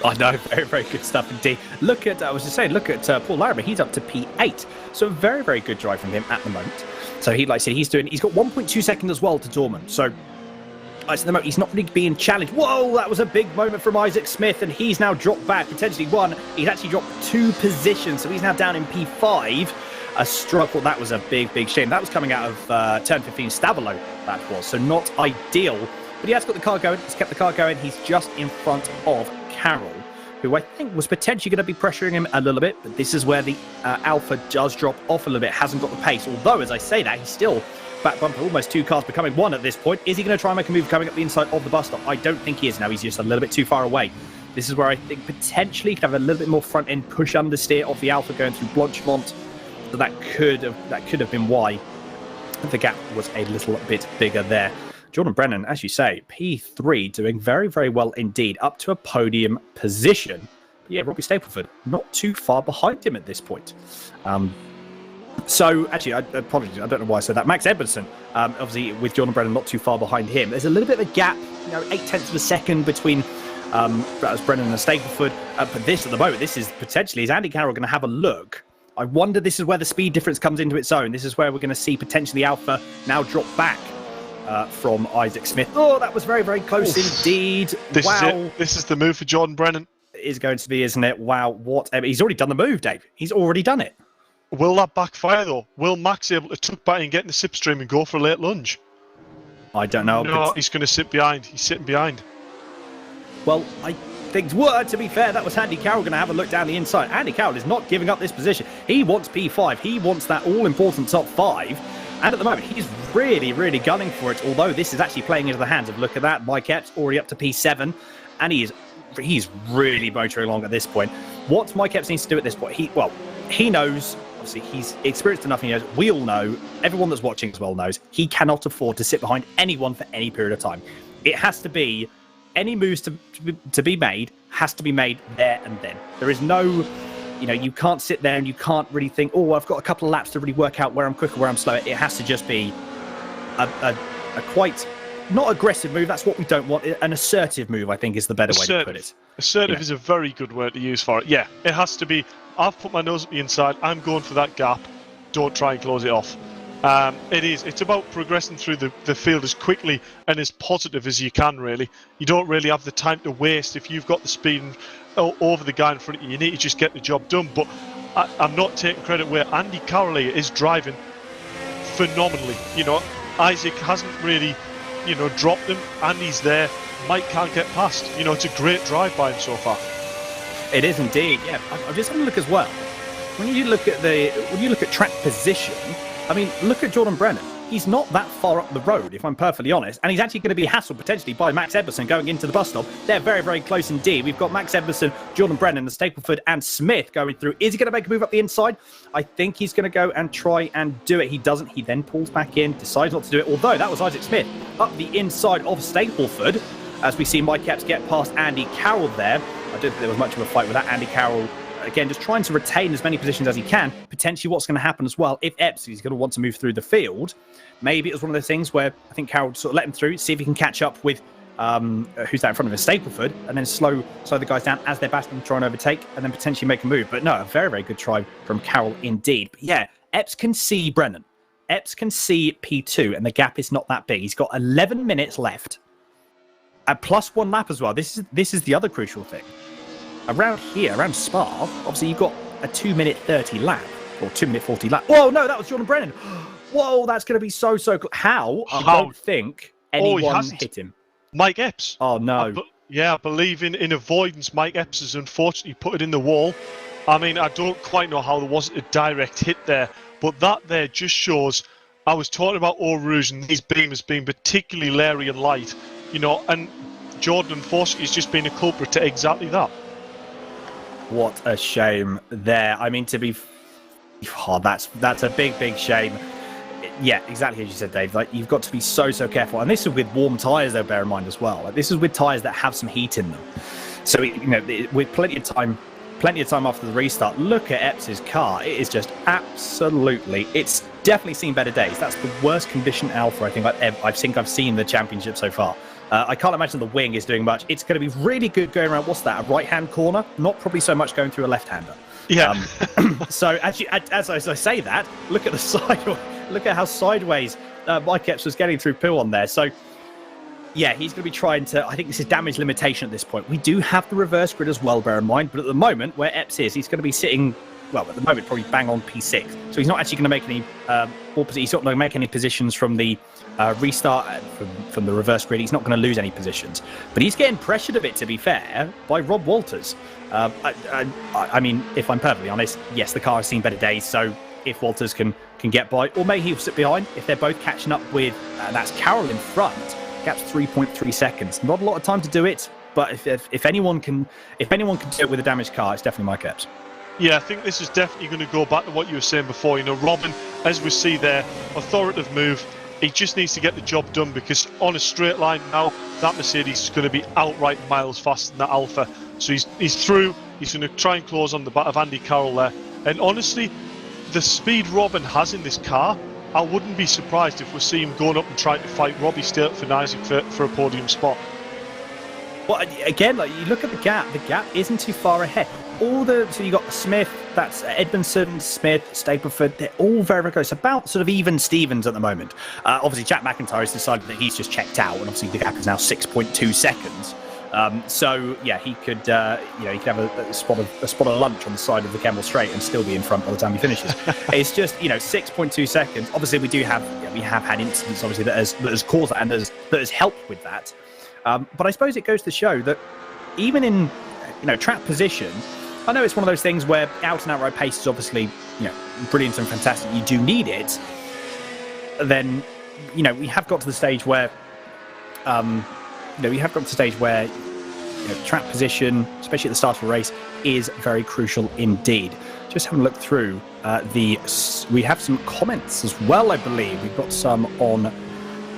Speaker 3: I know, very, very good stuff indeed. Look at, I was just saying, look at Paul Larimer, he's up to P8. So a very, very good drive from him at the moment. So he, like I said, he's got 1.2 seconds as well to Dorman. So at the moment, he's not really being challenged. Whoa, that was a big moment from Isaac Smith, and he's now dropped back, potentially one. He's actually dropped 2 positions, so he's now down in P5. A struggle, that was a big, big shame. That was coming out of turn 15 Stavolo, that was, so not ideal. But he has got the car going, he's kept the car going. He's just in front of Carroll, who I think was potentially going to be pressuring him a little bit, but this is where the Alpha does drop off a little bit, hasn't got the pace. Although, as I say that, he's still back bumper, almost 2 cars becoming 1 at this point. Is he going to try and make a move coming up the inside of the bus stop? I don't think he is now. He's just a little bit too far away. This is where I think potentially he could have a little bit more front end push understeer of the Alpha going through Blanchemont. So that could have been why the gap was a little bit bigger there. Jordan Brennan, as you say, P3, doing very, very well indeed, up to a podium position. But yeah, Robbie Stapleford not too far behind him at this point. So, actually, apologies, I don't know why I said that. Max Edmondson, obviously, with Jordan Brennan not too far behind him. There's a little bit of a gap, 0.8 of a second between Brennan and Stapleford. But this, at the moment, this is potentially, is Andy Carroll going to have a look? I wonder, this is where the speed difference comes into its own. This is where we're going to see potentially Alpha now drop back from Isaac Smith. Oh, that was very, very close indeed. Wow.
Speaker 1: This is the move for Jordan Brennan.
Speaker 3: It is going to be, isn't it? Wow, what? He's already done the move, Dave. He's already done it.
Speaker 1: Will that backfire, though? Will Max able to tuck back and get in the slipstream and go for a late lunge?
Speaker 3: I don't know.
Speaker 1: No, he's going to sit behind. He's sitting behind.
Speaker 3: Well, I think, to be fair, that was Andy Carroll going to have a look down the inside. Andy Carroll is not giving up this position. He wants P5. He wants that all-important top 5. And at the moment, he's really, really gunning for it, although this is actually playing into the hands of, look at that, Mike Epps already up to P7, and he's really motoring along at this point. What Mike Epps needs to do at this point, he knows, obviously, he's experienced enough, he knows, we all know, everyone that's watching as well knows, he cannot afford to sit behind anyone for any period of time. It has to be, any moves to be made, has to be made there and then. There is no... you can't sit there and you can't really think, oh, I've got a couple of laps to really work out where I'm quicker, where I'm slower. It has to just be a quite, not aggressive move. That's what we don't want. An assertive move, I think, is the better way to put it.
Speaker 1: Assertive is a very good word to use for it. Yeah, it has to be, I've put my nose at the inside, I'm going for that gap, don't try and close it off. It's about progressing through the field as quickly and as positive as you can, really. You don't really have the time to waste if you've got the speed over the guy in front of you. You need to just get the job done. But I'm not taking credit where Andy Carroll is driving phenomenally. Isaac hasn't really, dropped him. Andy's there. Mike can't get past. It's a great drive by him so far.
Speaker 3: It is indeed. Yeah, I'm just having a look as well. When you look at track position, I mean, look at Jordan Brennan. He's not that far up the road, if I'm perfectly honest. And he's actually going to be hassled potentially by Max Edmondson going into the bus stop. They're very, very close indeed. We've got Max Edmondson, Jordan Brennan, and Stapleford and Smith going through. Is he going to make a move up the inside? I think he's going to go and try and do it. He doesn't. He then pulls back in, decides not to do it. Although that was Isaac Smith up the inside of Stapleford. As we see Mike Epps get past Andy Carroll there. I don't think there was much of a fight with that. Andy Carroll, again, just trying to retain as many positions as he can. Potentially what's going to happen as well, if Epps is going to want to move through the field, maybe it was one of those things where I think Carroll sort of let him through, see if he can catch up with who's that in front of him, Stapleford, and then slow the guys down as they're battling to try and overtake, and then potentially make a move. But no, a very, very good try from Carroll indeed. But yeah, Epps can see Brennan. Epps can see P2, and the gap is not that big. He's got 11 minutes left. Plus 1 lap as well. This is the other crucial thing. Around here, around Spa, obviously you've got a 2-minute 30 lap, or 2-minute 40 lap. Whoa, no, that was Jordan Brennan. Whoa, that's going to be so close. How? I don't think anyone hit him.
Speaker 1: Mike Epps.
Speaker 3: Oh, no.
Speaker 1: I believe in avoidance, Mike Epps has unfortunately put it in the wall. I mean, I don't quite know how there wasn't a direct hit there, but that there just shows, I was talking about Eau Rouge and these beamers being particularly leery and light, and Jordan, unfortunately, has just been a culprit to exactly that.
Speaker 3: What a shame there. I mean, to be... Oh, that's a big shame. Yeah, exactly as you said, Dave. Like, you've got to be so careful. And this is with warm tyres, though, bear in mind as well. Like, this is with tyres that have some heat in them. So, with plenty of time after the restart, look at Epps' car. It is just absolutely... It's definitely seen better days. That's the worst condition Alpha I think I've seen the championship so far. I can't imagine the wing is doing much. It's going to be really good going around, what's that, a right-hand corner? Not probably so much going through a left-hander.
Speaker 1: Yeah.
Speaker 3: So as I say that, look at the side. Look at how sideways Mike Epps was getting through Pooh on there. So, yeah, he's going to be trying to... I think this is damage limitation at this point. We do have the reverse grid as well, bear in mind. But at the moment, where Epps is, he's going to be sitting... Well, at the moment, probably bang on P6. So he's not actually going to make any... he's not going to make any positions from the restart, from the reverse grid. He's not going to lose any positions. But he's getting pressured a bit, to be fair, by Rob Walters. I mean, if I'm perfectly honest, yes, the car has seen better days. So if Walters can get by, or maybe he'll sit behind if they're both catching up with... that's Carroll in front. Gap's 3.3 seconds. Not a lot of time to do it, but if anyone can do it with a damaged car, it's definitely Mike Epps.
Speaker 1: Yeah, I think this is definitely going to go back to what you were saying before. Robin, as we see there, authoritative move. He just needs to get the job done, because on a straight line now, that Mercedes is going to be outright miles faster than that Alpha. So he's through. He's going to try and close on the back of Andy Carroll there. And honestly, the speed Robin has in this car, I wouldn't be surprised if we see him going up and trying to fight Robbie Sturt for Isaac for a podium spot.
Speaker 3: Well, again, like, you look at the gap isn't too far ahead. So you got Smith, that's Edmondson, Smith, Stapleford, they're all very close, about sort of even Stevens at the moment. Obviously, Jack McIntyre has decided that he's just checked out, and obviously the gap is now 6.2 seconds. So yeah, he could he could have a spot of lunch on the side of the Kemmel Straight and still be in front by the time he finishes. It's just 6.2 seconds. Obviously, we have had incidents obviously that has caused that and that has helped with that. But I suppose it goes to show that even in track position, I know it's one of those things where out and outright pace is obviously brilliant and fantastic. You do need it. Then we have got to the stage where track position, especially at the start of a race, is very crucial indeed. Just having a look through we have some comments as well, I believe. We've got some on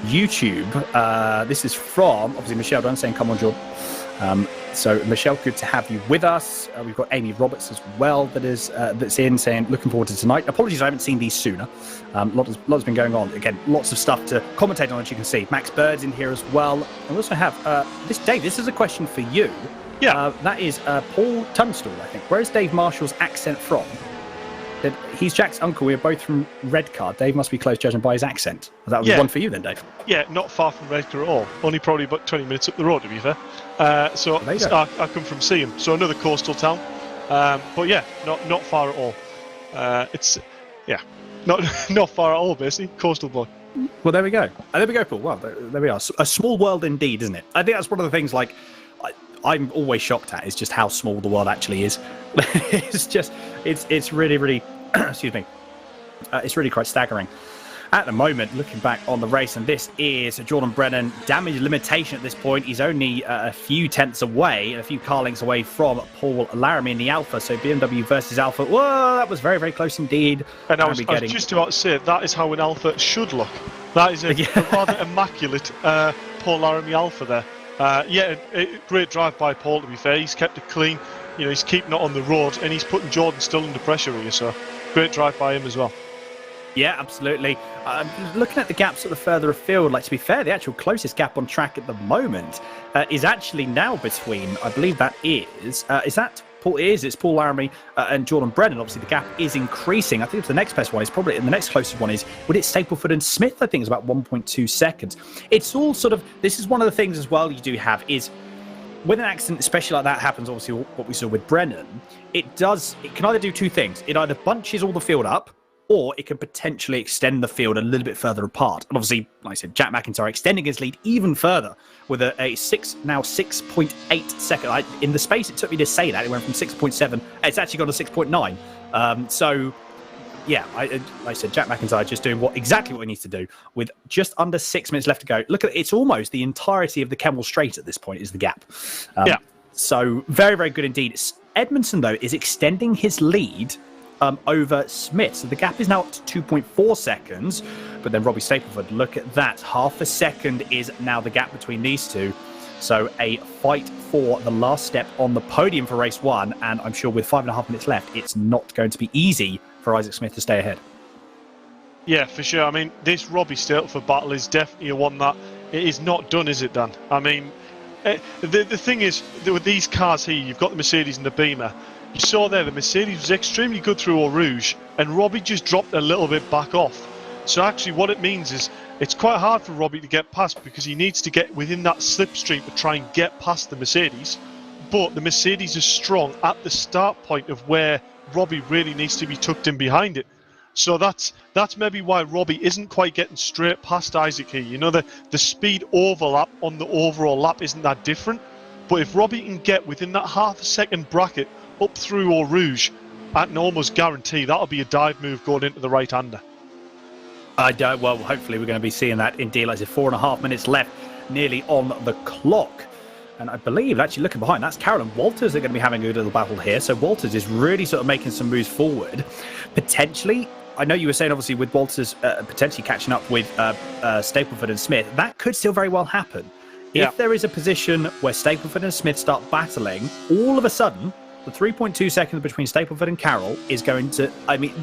Speaker 3: YouTube. This is from, obviously, Michelle Dunn saying, come on, Jordan. So, Michelle, good to have you with us. We've got Amy Roberts as well that's in saying, looking forward to tonight. Apologies, I haven't seen these sooner. Lots been going on. Again, lots of stuff to commentate on, as you can see. Max Bird's in here as well. And we also have Dave, this is a question for you.
Speaker 1: Yeah.
Speaker 3: That is Paul Tunstall, I think. Where is Dave Marshall's accent from? He's Jack's uncle. We're both from Redcar. Dave must be close, judging by his accent. That would be one for you then, Dave.
Speaker 1: Yeah, not far from Redcar at all. Only probably about 20 minutes up the road, to be fair. So I come from Seaham, so another coastal town. But yeah, not far at all. Not far at all, basically. Coastal boy.
Speaker 3: Well, there we go. There we go, Paul. Well, there we are. A small world indeed, isn't it? I think that's one of the things, like, I'm always shocked at, is just how small the world actually is. It's really, really, excuse me. It's really quite staggering. At the moment, looking back on the race, and this is Jordan Brennan, damage limitation at this point. He's only a few tenths away, a few car lengths away from Paul Laramie in the Alpha. So BMW versus Alpha. Whoa, that was very, very close indeed.
Speaker 1: And I was just about to say, that is how an Alpha should look. That is a rather immaculate Paul Laramie Alpha there. Great drive by Paul, to be fair. He's kept it clean. He's keeping it on the road, and he's putting Jordan still under pressure here. So great drive by him as well.
Speaker 3: Yeah, absolutely. Looking at the gaps sort of further afield, like, to be fair, the actual closest gap on track at the moment is actually now between, I believe that is that Paul? It's Paul Laramie and Jordan Brennan. Obviously, the gap is increasing. I think it's the next best one is probably, and the next closest one is, would it Stapleford and Smith? I think is about 1.2 seconds. It's all sort of, this is one of the things as well you do have is, when an accident, especially like that, happens, obviously what we saw with Brennan, it can either do two things. It either bunches all the field up, or it can potentially extend the field a little bit further apart. And obviously, like I said, Jack McIntyre extending his lead even further with a 6.8 second. In the space it took me to say that, it went from 6.7, it's actually gone to 6.9. So, yeah, like I said, Jack McIntyre just doing exactly what he needs to do with just under 6 minutes left to go. Look at it's almost the entirety of the Kemmel Straight at this point is the gap. So very, very good indeed. Edmondson, though, is extending his lead over Smith. So the gap is now up to 2.4 seconds. But then Robbie Stapleford, look at that. Half a second is now the gap between these two. So a fight for the last step on the podium for race 1. And I'm sure with 5.5 minutes left, it's not going to be easy for Isaac Smith to stay ahead.
Speaker 1: Yeah, for sure. I mean, this Robbie Stapleford battle is definitely one that it is not done, is it, Dan? I mean, the thing is, with these cars here, you've got the Mercedes and the Beamer. You saw there, the Mercedes was extremely good through Eau Rouge, and Robbie just dropped a little bit back off. So actually what it means is it's quite hard for Robbie to get past because he needs to get within that slipstream to try and get past the Mercedes. But the Mercedes is strong at the start point of where Robbie really needs to be tucked in behind it. So that's maybe why Robbie isn't quite getting straight past Isaac here. You know, the speed overlap on the overall lap isn't that different. But if Robbie can get within that half a second bracket up through Eau Rouge, I can almost guarantee that'll be a dive move going into the right-hander.
Speaker 3: Well, hopefully we're going to be seeing that indeed. Like I said, 4.5 minutes left, nearly on the clock. And I believe, actually looking behind, that's Carroll and Walters are going to be having a good little battle here. So Walters is really sort of making some moves forward. Potentially, I know you were saying, obviously, with Walters potentially catching up with Stapleford and Smith, that could still very well happen.
Speaker 1: Yeah.
Speaker 3: If there is a position where Stapleford and Smith start battling, all of a sudden, the 3.2 seconds between Stapleford and Carroll is going to,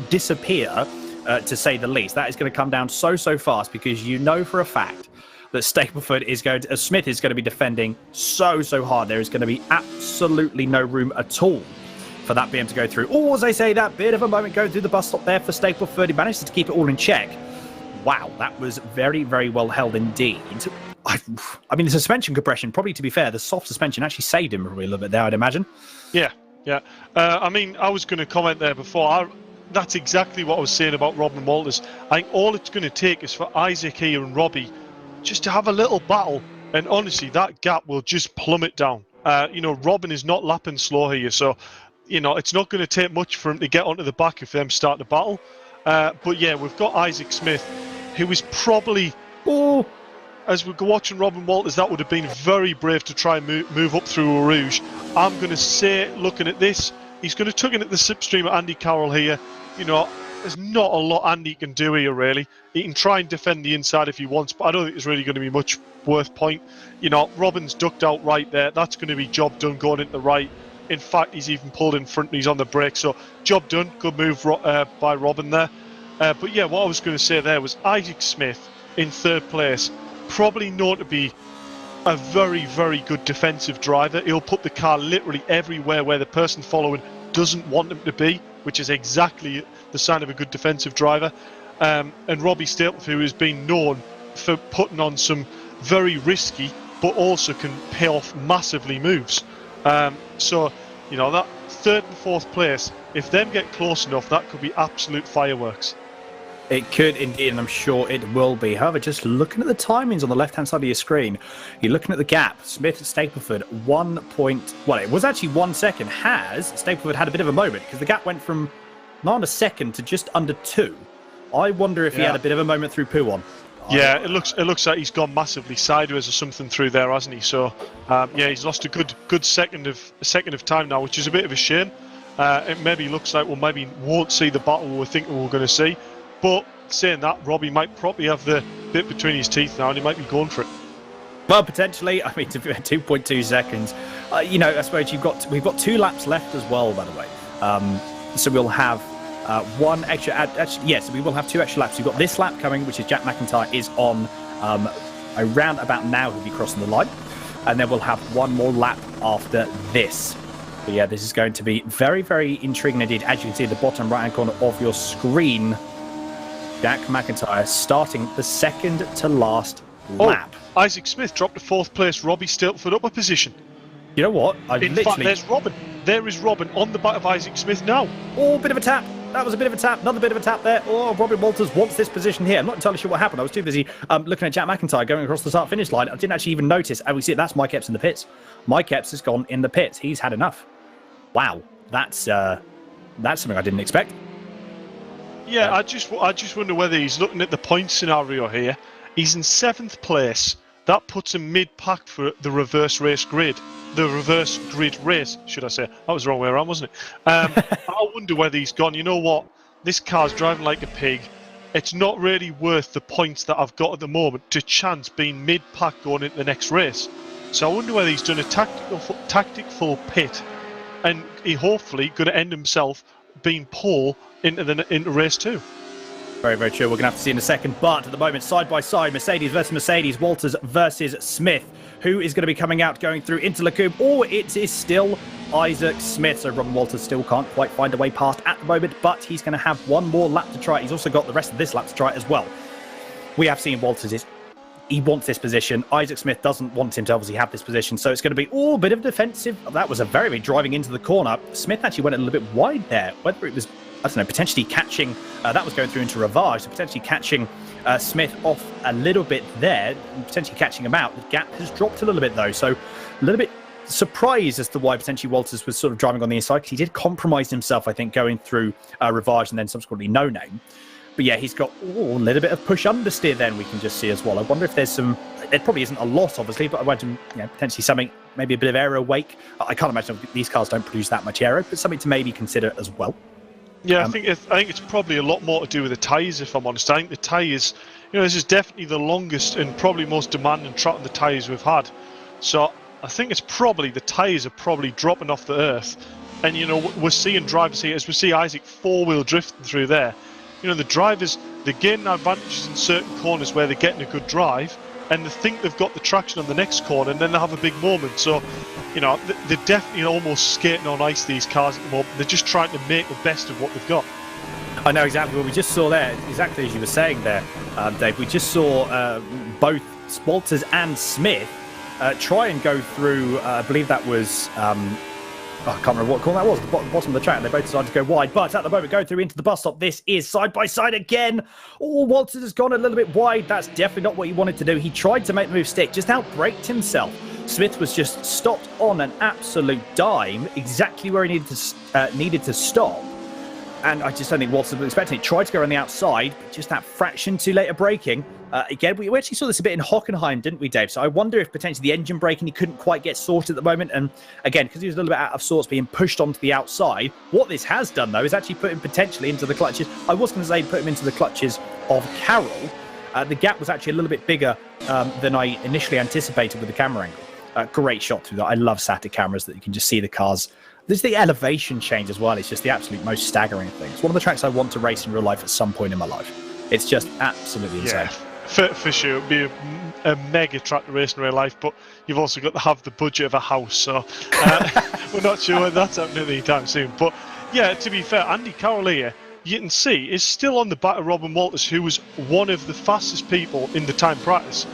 Speaker 3: disappear. To say the least. That is going to come down so fast because you know for a fact that Stapleford is going to, Smith is going to be defending so hard. There is going to be absolutely no room at all for that BM to go through. Oh, as I say, that bit of a moment going through the bus stop there for Stapleford. He managed to keep it all in check. Wow, that was very well held indeed. I mean, the suspension compression, probably to be fair, the soft suspension actually saved him a little bit there, I'd imagine.
Speaker 1: Yeah. I mean, I was going to comment there before. That's exactly what I was saying about Robin Walters. I think all it's going to take is for Isaac here and Robbie just to have a little battle, and honestly, that gap will just plummet down. Robin is not lapping slow here, so it's not going to take much for him to get onto the back if them start to battle. But yeah, we've got Isaac Smith, who is probably, as we're watching Robin Walters, that would have been very brave to try and move up through Eau Rouge. I'm going to say, looking at this, he's going to tuck in at the slipstream of Andy Carroll here. There's not a lot Andy can do here, really. He can try and defend the inside if he wants, but I don't think there's really going to be much worth point. Robin's ducked out right there. That's going to be job done going into the right. In fact, he's even pulled in front and he's on the brake. So, job done. Good move by Robin there. But yeah, what I was going to say there was Isaac Smith in third place. Probably known to be a very good defensive driver. He'll put the car literally everywhere where the person following doesn't want him to be, which is exactly the sign of a good defensive driver. And Robbie Stapleford, who has been known for putting on some very risky but also can pay off massively moves. So that third and fourth place, if them get close enough, that could be absolute fireworks.
Speaker 3: It could indeed, and I'm sure it will be. However, just looking at the timings on the left-hand side of your screen, you're looking at the gap. Smith and Stapleford, it was actually 1 second. Stapleford had a bit of a moment because the gap went from not a second to just under 2. I wonder if he had a bit of a moment through Pouon.
Speaker 1: Yeah, it looks like he's gone massively sideways or something through there, hasn't he? So, he's lost a good second of time now, which is a bit of a shame. It maybe looks like maybe won't see the battle we're thinking we're going to see. But saying that, Robbie might probably have the bit between his teeth now, and he might be going for it.
Speaker 3: Well, potentially. I mean, 2.2 seconds. I suppose we've got 2 laps left as well, by the way. So we'll have one extra. Yes, we will have 2 extra laps. We've got this lap coming, which is Jack McIntyre is on around about now. He'll be crossing the line, and then we'll have one more lap after this. But yeah, this is going to be very intriguing indeed. As you can see at the bottom right-hand corner of your screen, Jack McIntyre starting the second to last lap.
Speaker 1: Isaac Smith dropped to 4th place. Robbie Stapleford up a position.
Speaker 3: You know what?
Speaker 1: In fact, there's Robin. There is Robin on the back of Isaac Smith now.
Speaker 3: Oh, bit of a tap. That was a bit of a tap. Another bit of a tap there. Oh, Robin Walters wants this position here. I'm not entirely sure what happened. I was too busy looking at Jack McIntyre going across the start-finish line. I didn't actually even notice. And we see that's Mike Epps in the pits. Mike Epps has gone in the pits. He's had enough. Wow, that's something I didn't expect.
Speaker 1: Yeah, I just wonder whether he's looking at the point scenario here. He's in 7th place. That puts him mid-pack for the reverse race grid. the reverse grid race, should I say? That was the wrong way around, wasn't it? I wonder whether he's gone, you know what? This car's driving like a pig. It's not really worth the points that I've got at the moment to chance being mid-pack going into the next race. So I wonder whether he's done a tactical pit, and he hopefully going to end himself being pole into race 2.
Speaker 3: Very, very true. We're going to have to see in a second. But at the moment, side by side, Mercedes versus Mercedes, Walters versus Smith. Who is going to be coming out, going through into Lecube? Or it is still Isaac Smith. So Robin Walters still can't quite find a way past at the moment, but he's going to have one more lap to try. He's also got the rest of this lap to try as well. We have seen Walters he wants this position. Isaac Smith doesn't want him to obviously have this position. So it's going to be a bit of defensive. That was a very big driving into the corner. Smith actually went a little bit wide there. Whether it was, I don't know, potentially catching, that was going through into Ravage, so potentially catching Smith off a little bit there, and potentially catching him out. The gap has dropped a little bit though, so a little bit surprised as to why potentially Walters was sort of driving on the inside, because he did compromise himself, I think, going through Ravage and then subsequently No Name. But yeah, he's got a little bit of push understeer then we can just see as well. I wonder if there's some, there probably isn't a lot obviously, but I imagine potentially something, maybe a bit of aero wake. I can't imagine these cars don't produce that much aero, but something to maybe consider as well.
Speaker 1: Yeah, I think it's probably a lot more to do with the tyres, if I'm honest. I think the tyres, this is definitely the longest and probably most demanding track on the tyres we've had. So I think it's probably, the tyres are probably dropping off the earth. And, we're seeing drivers here, as we see Isaac four-wheel drifting through there. The drivers, they're gaining advantages in certain corners where they're getting a good drive, and they think they've got the traction on the next corner, and then they have a big moment. So, they're definitely almost skating on ice, these cars at the moment. They're just trying to make the best of what they've got.
Speaker 3: I know exactly what we just saw there, exactly as you were saying there, Dave. We just saw both Walters and Smith try and go through, I believe that was... I can't remember what corner that was, the bottom of the track. They both decided to go wide, but at the moment, going through into the bus stop, this is side by side again. Oh, Walters has gone a little bit wide. That's definitely not what he wanted to do. He tried to make the move stick, just outbraked himself. Smith was just stopped on an absolute dime, exactly where he needed to stop. And I just don't think Walters was expecting it. Tried to go around the outside, but just that fraction too late of braking. Again, we actually saw this a bit in Hockenheim, didn't we, Dave? So I wonder if potentially the engine braking, he couldn't quite get sorted at the moment. And again, because he was a little bit out of sorts, being pushed onto the outside. What this has done, though, is actually put him potentially into the clutches. I was going to say put him into the clutches of Carroll. The gap was actually a little bit bigger than I initially anticipated with the camera angle. Great shot through that. I love static cameras that you can just see the cars. There's the elevation change as well. It's just the absolute most staggering thing. It's one of the tracks I want to race in real life at some point in my life. It's just absolutely insane.
Speaker 1: For sure. It would be a mega track to race in real life, but you've also got to have the budget of a house. So we're not sure when that's happening anytime soon. But yeah, to be fair, Andy Carroll here, you can see, is still on the back of Robin Walters, who was one of the fastest people in the time practice.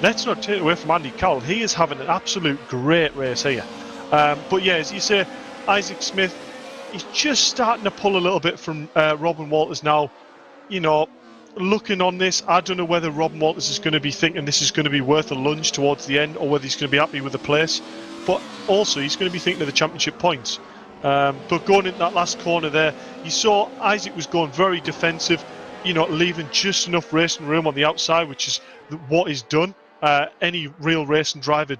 Speaker 1: Let's not take it away from Andy Carroll. He is having an absolute great race here. But yeah, as you say, Isaac Smith, he's just starting to pull a little bit from Robin Walters now. Looking on this, I don't know whether Robin Walters is going to be thinking this is going to be worth a lunge towards the end, or whether he's going to be happy with the place. But also, he's going to be thinking of the championship points. But going into that last corner there, you saw Isaac was going very defensive, leaving just enough racing room on the outside, which is what he's done. Any real racing driver,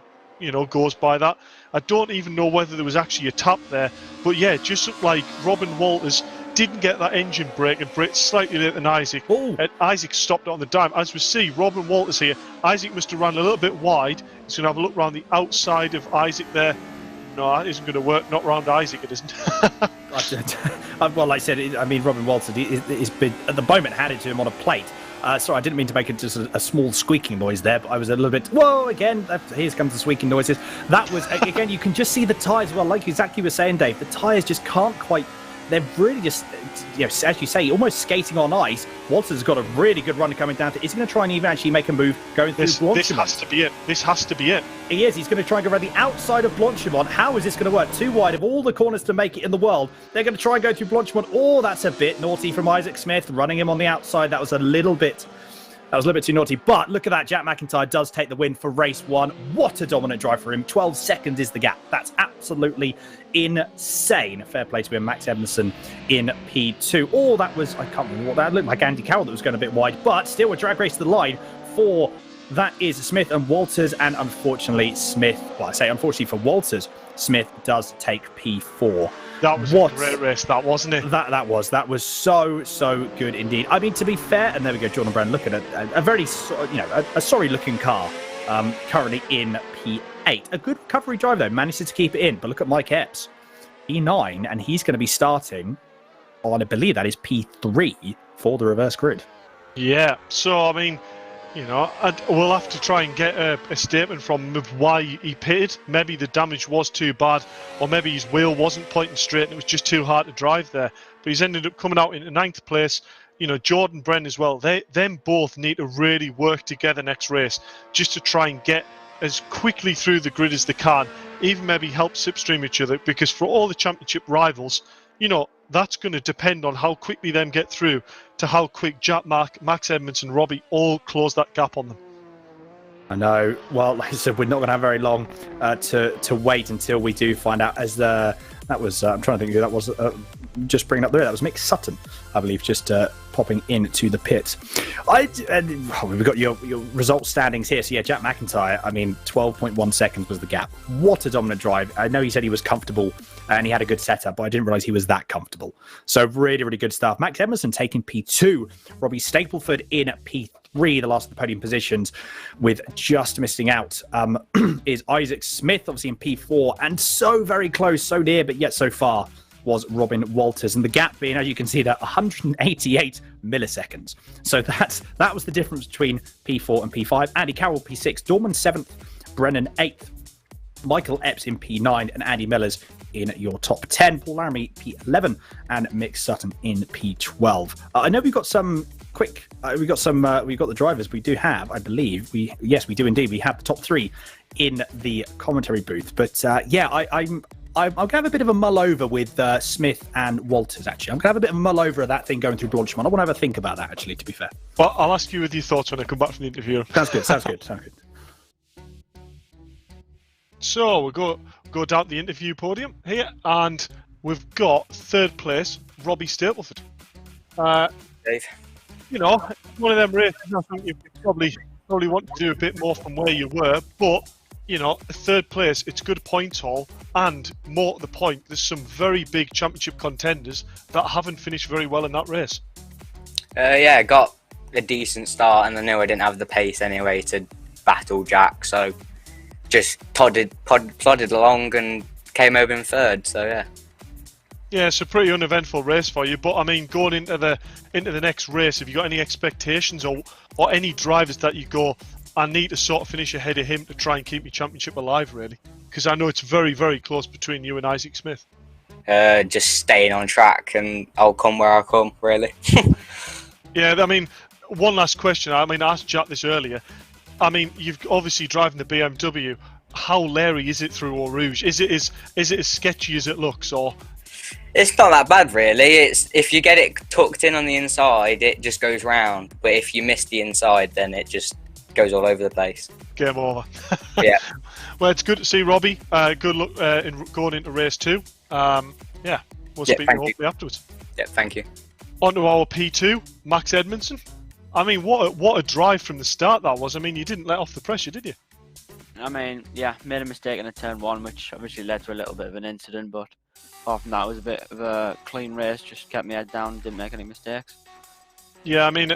Speaker 1: goes by that. I don't even know whether there was actually a tap there, but yeah, it just looked like Robin Walters didn't get that engine brake and braked slightly later than Isaac. And Isaac stopped it on the dime. As we see, Robin Walters here, Isaac must have ran a little bit wide. He's going to have a look around the outside of Isaac there. No, that isn't going to work. Not around Isaac, it isn't.
Speaker 3: Well, like I said, Robin Walters has been, at the moment, handed to him on a plate. Sorry, I didn't mean to make it just a small squeaking noise there, but I was a little bit, whoa, again, here comes the squeaking noises. That was, again, you can just see the tyres, well, like exactly you were saying, Dave, the tyres just can't quite, they're really just, as you say, almost skating on ice. Walters has got a really good run coming down. Is he going to try and even actually make a move going through Blanchimont?
Speaker 1: This has to be it. This has to be it.
Speaker 3: He is. He's going to try and go around the outside of Blanchimont. How is this going to work? Too wide of all the corners to make it in the world. They're going to try and go through Blanchimont. Oh, that's a bit naughty from Isaac Smith, running him on the outside. That was a little bit too naughty. But look at that. Jack McIntyre does take the win for race 1. What a dominant drive for him. 12 seconds is the gap. That's absolutely insane. Fair play to him. Max Evanson in P2. Oh, that was, I can't remember what that looked like. Andy Carroll that was going a bit wide. But still a drag race to the line for that is Smith and Walters, and unfortunately Smith, well, I say unfortunately for Walters, Smith does take P4.
Speaker 1: That was a great race, that wasn't it?
Speaker 3: That was so good indeed. I mean, to be fair, and there we go, Jordan Brown looking at a very, a sorry looking car, currently in P8. A good recovery drive though, manages to keep it in. But look at Mike Epps, P9, and he's going to be starting on, I believe that is P3 for the reverse grid.
Speaker 1: Yeah, so I mean, we'll have to try and get a statement from him of why he pitted. Maybe the damage was too bad, or maybe his wheel wasn't pointing straight and it was just too hard to drive there. But he's ended up coming out into 9th place. Jordan Brennan as well. Them both need to really work together next race just to try and get as quickly through the grid as they can, even maybe help slipstream each other, because for all the championship rivals, that's going to depend on how quickly them get through to how quick Jack, Max Edmonds and Robbie all close that gap on them.
Speaker 3: I know. Well, like I said, we're not going to have very long to wait until we do find out. As that was, I'm trying to think who that was. Just bringing up there, that was Mick Sutton, I believe, just popping into the pit. We've got your result standings here. So yeah, Jack McIntyre, I mean, 12.1 seconds was the gap. What a dominant drive. I know he said he was comfortable and he had a good setup, but I didn't realise he was that comfortable. So really, really good stuff. Max Emerson taking P2. Robbie Stapleford in P3, the last of the podium positions, with just missing out is Isaac Smith, obviously in P4, and so very close, so near, but yet so far was Robin Walters, and the gap being, as you can see, that 188 milliseconds. So that was the difference between P4 and P5. Andy Carroll P6, Dorman 7th, Brennan 8th, Michael Epps in P9, and Andy Mellors in your top 10. Paul Laramie P11, and Mick Sutton in P12. I know we've got some quick. We've got the drivers. We do have, I believe. Yes, we do indeed. We have the top 3 in the commentary booth. But I'm going to have a bit of a mull over with Smith and Walters, actually. I'm going to have a bit of a mull over of that thing going through Blanchimont. I want to have a think about that, actually, to be fair.
Speaker 1: Well, I'll ask you with your thoughts when I come back from the interview.
Speaker 3: Sounds good.
Speaker 1: So we'll go down to the interview podium here, and we've got 3rd place, Robbie Stapleford.
Speaker 2: Dave.
Speaker 1: One of them races I think you probably want to do a bit more from where you were, but 3rd place, it's good points haul, and more to the point, there's some very big championship contenders that haven't finished very well in that race.
Speaker 5: Yeah, I got a decent start, and I knew I didn't have the pace anyway to battle Jack, so just plodded along and came over in 3rd. So yeah.
Speaker 1: Yeah, it's a pretty uneventful race for you. But I mean, going into the next race, have you got any expectations or any drivers that you go, I need to sort of finish ahead of him to try and keep my championship alive, really? Because I know it's very, very close between you and Isaac Smith.
Speaker 5: Just staying on track, and I'll come where I come, really.
Speaker 1: Yeah, I mean, one last question. I mean, I asked Jack this earlier. I mean, you've obviously driving the BMW. How leery is it through Eau Rouge? Is it as sketchy as it looks, or?
Speaker 5: It's not that bad, really. It's if you get it tucked in on the inside, it just goes round. But if you miss the inside, then it just goes all over the place.
Speaker 1: Game over.
Speaker 5: Yeah.
Speaker 1: Well, it's good to see Robbie. Good luck in going into race 2. Yeah, we'll speak to you hopefully afterwards.
Speaker 5: Yeah, thank you.
Speaker 1: On to our P2, Max Edmondson. I mean, what a drive from the start that was. I mean, you didn't let off the pressure, did you?
Speaker 6: I mean, yeah, made a mistake in a turn 1, which obviously led to a little bit of an incident, but apart from that, it was a bit of a clean race, just kept my head down, didn't make any mistakes.
Speaker 1: Yeah, I mean,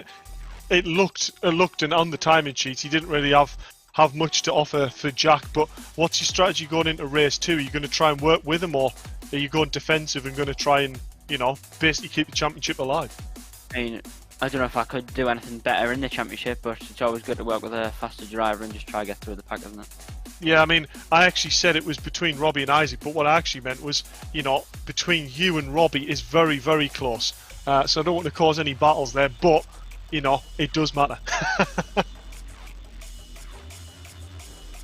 Speaker 1: it looked, and on the timing sheet, he didn't really have much to offer for Jack, but what's your strategy going into race 2? Are you going to try and work with him, or are you going defensive and going to try and, basically keep the championship alive?
Speaker 6: I mean, I don't know if I could do anything better in the championship, but it's always good to work with a faster driver and just try to get through the pack, isn't it?
Speaker 1: Yeah, I mean, I actually said it was between Robbie and Isaac, but what I actually meant was, between you and Robbie is very, very close. So I don't want to cause any battles there, but, it does matter.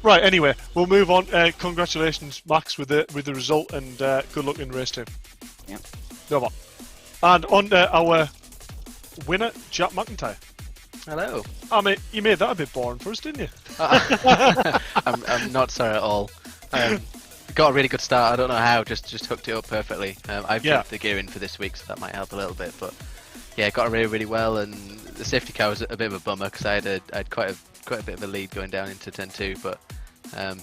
Speaker 1: Right, anyway, we'll move on. Congratulations, Max, with the result, and good luck in race 2.
Speaker 6: Yeah.
Speaker 1: No more. And on to our winner, Jack McIntyre.
Speaker 4: Hello.
Speaker 1: I mean, you made that a bit boring for us, didn't you?
Speaker 4: I'm not sorry at all. Got a really good start. I don't know how. Just hooked it up perfectly. I've jumped the gear in for this week, so that might help a little bit. But yeah, got really well. And the safety car was a bit of a bummer because I had quite quite a bit of a lead going down into turn 2, but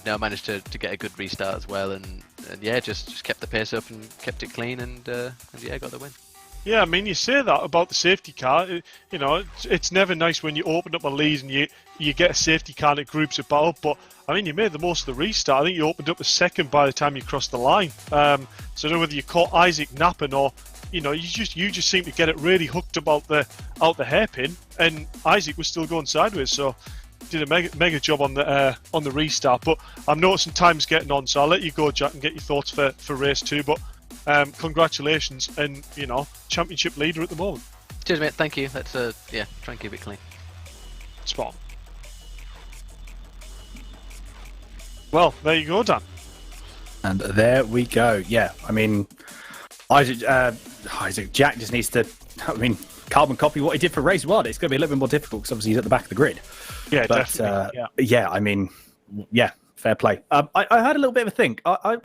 Speaker 4: no, I managed to get a good restart as well, and yeah, just kept the pace up and kept it clean, and yeah, got the win.
Speaker 1: Yeah, I mean, you say that about the safety car. You know, it's never nice when you open up a lead and you get a safety car and it groups it back up. But I mean, you made the most of the restart. I think you opened up a second by the time you crossed the line. So I don't know whether you caught Isaac napping or, you know, you just seem to get it really hooked about out the hairpin, and Isaac was still going sideways. So did a mega job on the restart. But I'm noticing time's getting on, so I'll let you go, Jack, and get your thoughts for race 2. But congratulations, and you know, championship leader at the moment.
Speaker 4: Cheers, mate. Thank you. Let's yeah, try and keep it clean.
Speaker 1: Spot on. Well, there you go, Dan.
Speaker 3: And there we go. Yeah, I mean, Isaac Jack just needs to, I mean, carbon copy what he did for race 1. It's going to be a little bit more difficult because obviously he's at the back of the grid.
Speaker 1: Yeah,
Speaker 3: but,
Speaker 1: definitely.
Speaker 3: Yeah, I mean, yeah, fair play. I had a little bit of a think. I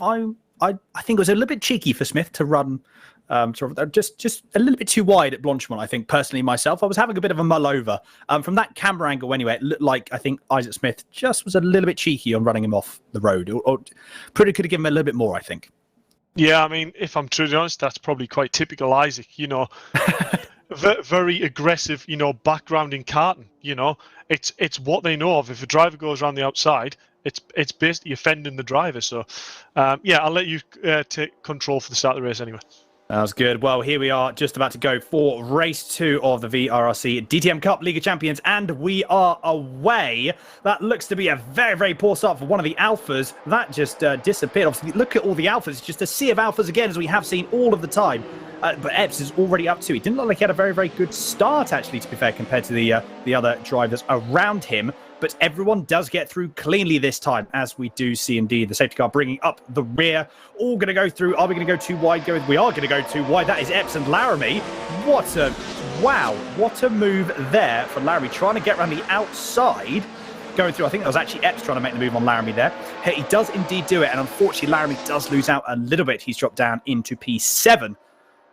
Speaker 3: think it was a little bit cheeky for Smith to run sort of just a little bit too wide at Blanchemont. I think personally myself, I was having a bit of a mull over from that camera angle. Anyway, it looked like I think Isaac Smith just was a little bit cheeky on running him off the road, or probably could have given him a little bit more, I think.
Speaker 1: Yeah, I mean, if I'm truly honest, that's probably quite typical Isaac. You know, very aggressive. You know, background in karting. You know, it's what they know of. If a driver goes around the outside, it's basically offending the driver. So, yeah, I'll let you take control for the start of the race anyway.
Speaker 3: That was good. Well, here we are just about to go for race 2 of the VRRC DTM Cup League of Champions, and we are away. That looks to be a very, very poor start for one of the Alphas. That just disappeared. Obviously, look at all the Alphas. It's just a sea of Alphas again, as we have seen all of the time. But Epps is already up 2. He didn't look like he had a very, very good start, actually, to be fair, compared to the other drivers around him. But everyone does get through cleanly this time, as we do see indeed the safety car bringing up the rear. All going to go through. Are we going to go too wide? We are going to go too wide. That is Epps and Laramie. Wow, what a move there for Laramie, trying to get around the outside. Going through, I think that was actually Epps trying to make the move on Laramie there. He does indeed do it, and unfortunately Laramie does lose out a little bit. He's dropped down into P7.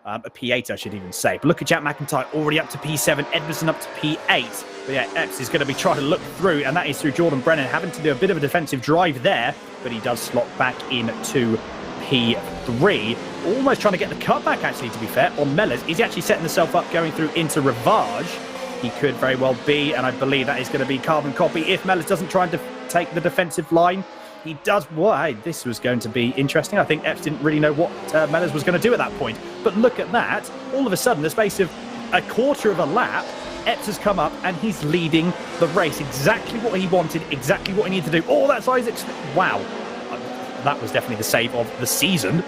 Speaker 3: A P8, I should even say. But look at Jack McIntyre already up to P7, Edmondson up to P8. But yeah, Epps is going to be trying to look through, and that is through Jordan Brennan, having to do a bit of a defensive drive there, but he does slot back into P3. Almost trying to get the cutback, actually, to be fair, on Mellors. Is he actually setting himself up going through into Rivage? He could very well be, and I believe that is going to be carbon copy if Mellors doesn't try and take the defensive line. He does. Well, hey, this was going to be interesting. I think Epps didn't really know what Mellors was going to do at that point. But look at that. All of a sudden, the space of a quarter of a lap, Epps has come up and he's leading the race. Exactly what he wanted, exactly what he needed to do. Oh, that's Isaac Smith. Wow. That was definitely the save of the season.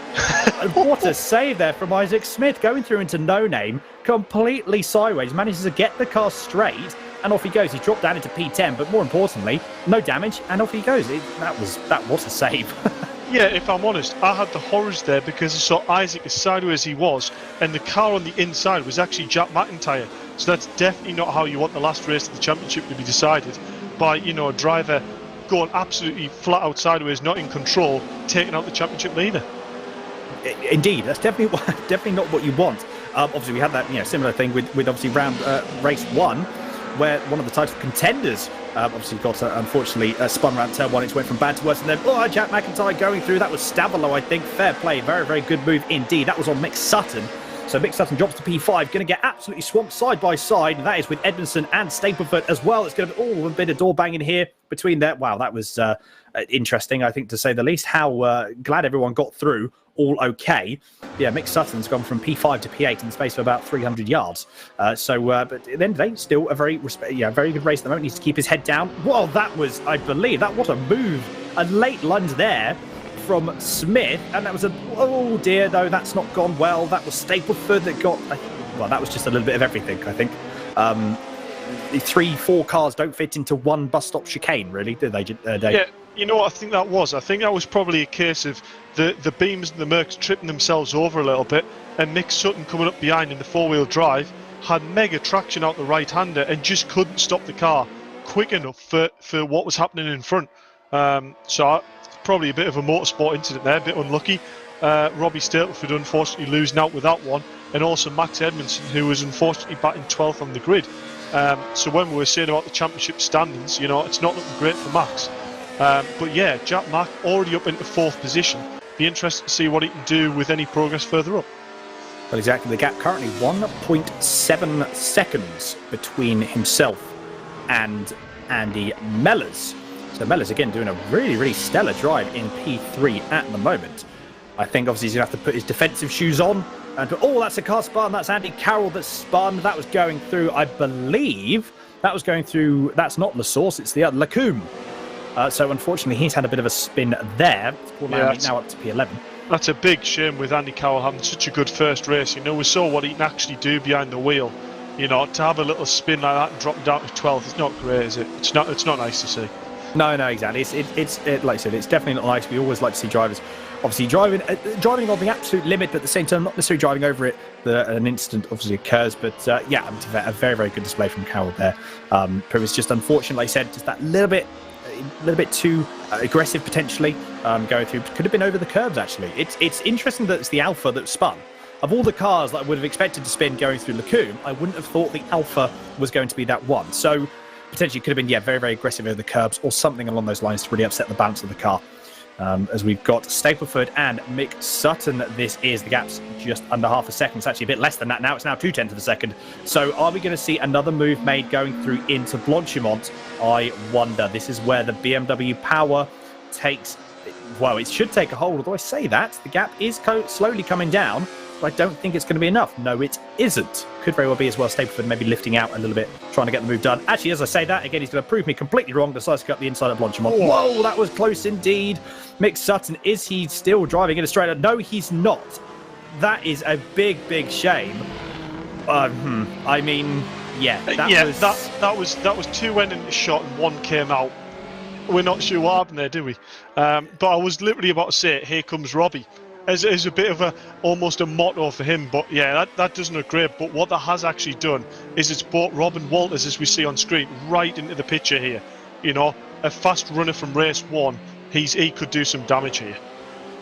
Speaker 3: What a save there from Isaac Smith. Going through into No Name, completely sideways, manages to get the car straight. And off he goes. He dropped down into P10, but more importantly, no damage, and off he goes. That was a save.
Speaker 1: Yeah, if I'm honest, I had the horrors there because I saw Isaac as sideways as he was, and the car on the inside was actually Jack McIntyre. So that's definitely not how you want the last race of the championship to be decided, by, you know, a driver going absolutely flat out sideways, not in control, taking out the championship leader.
Speaker 3: Indeed, that's definitely not what you want. Obviously, we had that similar thing with obviously round race 1. Where one of the title contenders obviously got, unfortunately, spun around turn 1. It went from bad to worse. And then, Jack McIntyre going through. That was Stavelo, I think. Fair play. Very, very good move indeed. That was on Mick Sutton. So Mick Sutton drops to P5. Going to get absolutely swamped side by side. And that is with Edmondson and Stapleford as well. It's going to be a bit of door banging here between there. Wow, that was interesting, I think, to say the least. How glad everyone got through. All okay. Yeah, Mick Sutton's gone from P5 to P8 in the space of about 300 yards. But at the end of the day, still a very good race at the moment. Needs to keep his head down. Well, that was, I believe, what a move. A late lunge there from Smith. And that was oh dear, no, that's not gone well. That was Stapleford that got, well, that was just a little bit of everything, I think. 3-4 cars don't fit into one bus stop chicane, really, do they?
Speaker 1: Yeah, you know what I think that was? I think that was probably a case of the Beams and the Mercs tripping themselves over a little bit, and Mick Sutton coming up behind in the four-wheel drive had mega traction out the right-hander and just couldn't stop the car quick enough for what was happening in front. So probably a bit of a motorsport incident there, a bit unlucky. Robbie Stapleford unfortunately losing out with that one, and also Max Edmondson, who was unfortunately batting 12th on the grid. So when we were saying about the championship standings, you know, it's not looking great for Max. But yeah, Jack Mack already up into 4th position. Be interested to see what he can do with any progress further up.
Speaker 3: Well, exactly. The gap currently 1.7 seconds between himself and Andy Mellors. So Mellors again doing a really, really stellar drive in P3 at the moment. I think obviously he's going to have to put his defensive shoes on. And oh, that's a car spun. That's Andy Carroll that spun. That was going through, I believe, that was going through, that's not La Source, it's the other, Lacombe. So unfortunately, he's had a bit of a spin there. It's now up to P11.
Speaker 1: That's a big shame with Andy Carroll having such a good first race. You know, we saw what he can actually do behind the wheel. You know, to have a little spin like that and drop down to 12th, it's not great, is it? It's not nice to see.
Speaker 3: No, exactly. It's like I said, it's definitely not nice. We always like to see drivers obviously driving on the absolute limit, but at the same time, not necessarily driving over it. An incident obviously occurs, but yeah, a very, very good display from Carroll there. It was just unfortunate, like I said, just that little bit too aggressive potentially going through. Could have been over the curbs actually. It's interesting that it's the Alpha that spun. Of all the cars that I would have expected to spin going through Lacombe, I wouldn't have thought the Alpha was going to be that one. So potentially could have been very, very aggressive over the curbs or something along those lines to really upset the balance of the car. As we've got Stapleford and Mick Sutton, the gap's just under half a second. It's actually a bit less than that now. It's now 2/10 of a second. So are we going to see another move made going through into Blanchimont? I wonder. This is where the BMW power takes, well, it should take a hold. Although I say that, the gap is slowly coming down. But I don't think it's going to be enough. No, it isn't. Could very well be as well. Stapleford maybe lifting out a little bit, trying to get the move done. Actually, as I say that, again, he's going to prove me completely wrong. Decides to cut the inside of Blanchimont. Whoa, that was close indeed. Mick Sutton, is he still driving in a straight line? No, he's not. That is a big, big shame. I mean, yeah.
Speaker 1: That was 2 went into shot and 1 came out. We're not sure what happened there, do we? But I was literally about to say, here comes Robbie. As a bit of almost a motto for him, but yeah, that doesn't look great. But what that has actually done is it's brought Robin Walters, as we see on screen, right into the picture here. You know, a fast runner from race 1, he could do some damage here.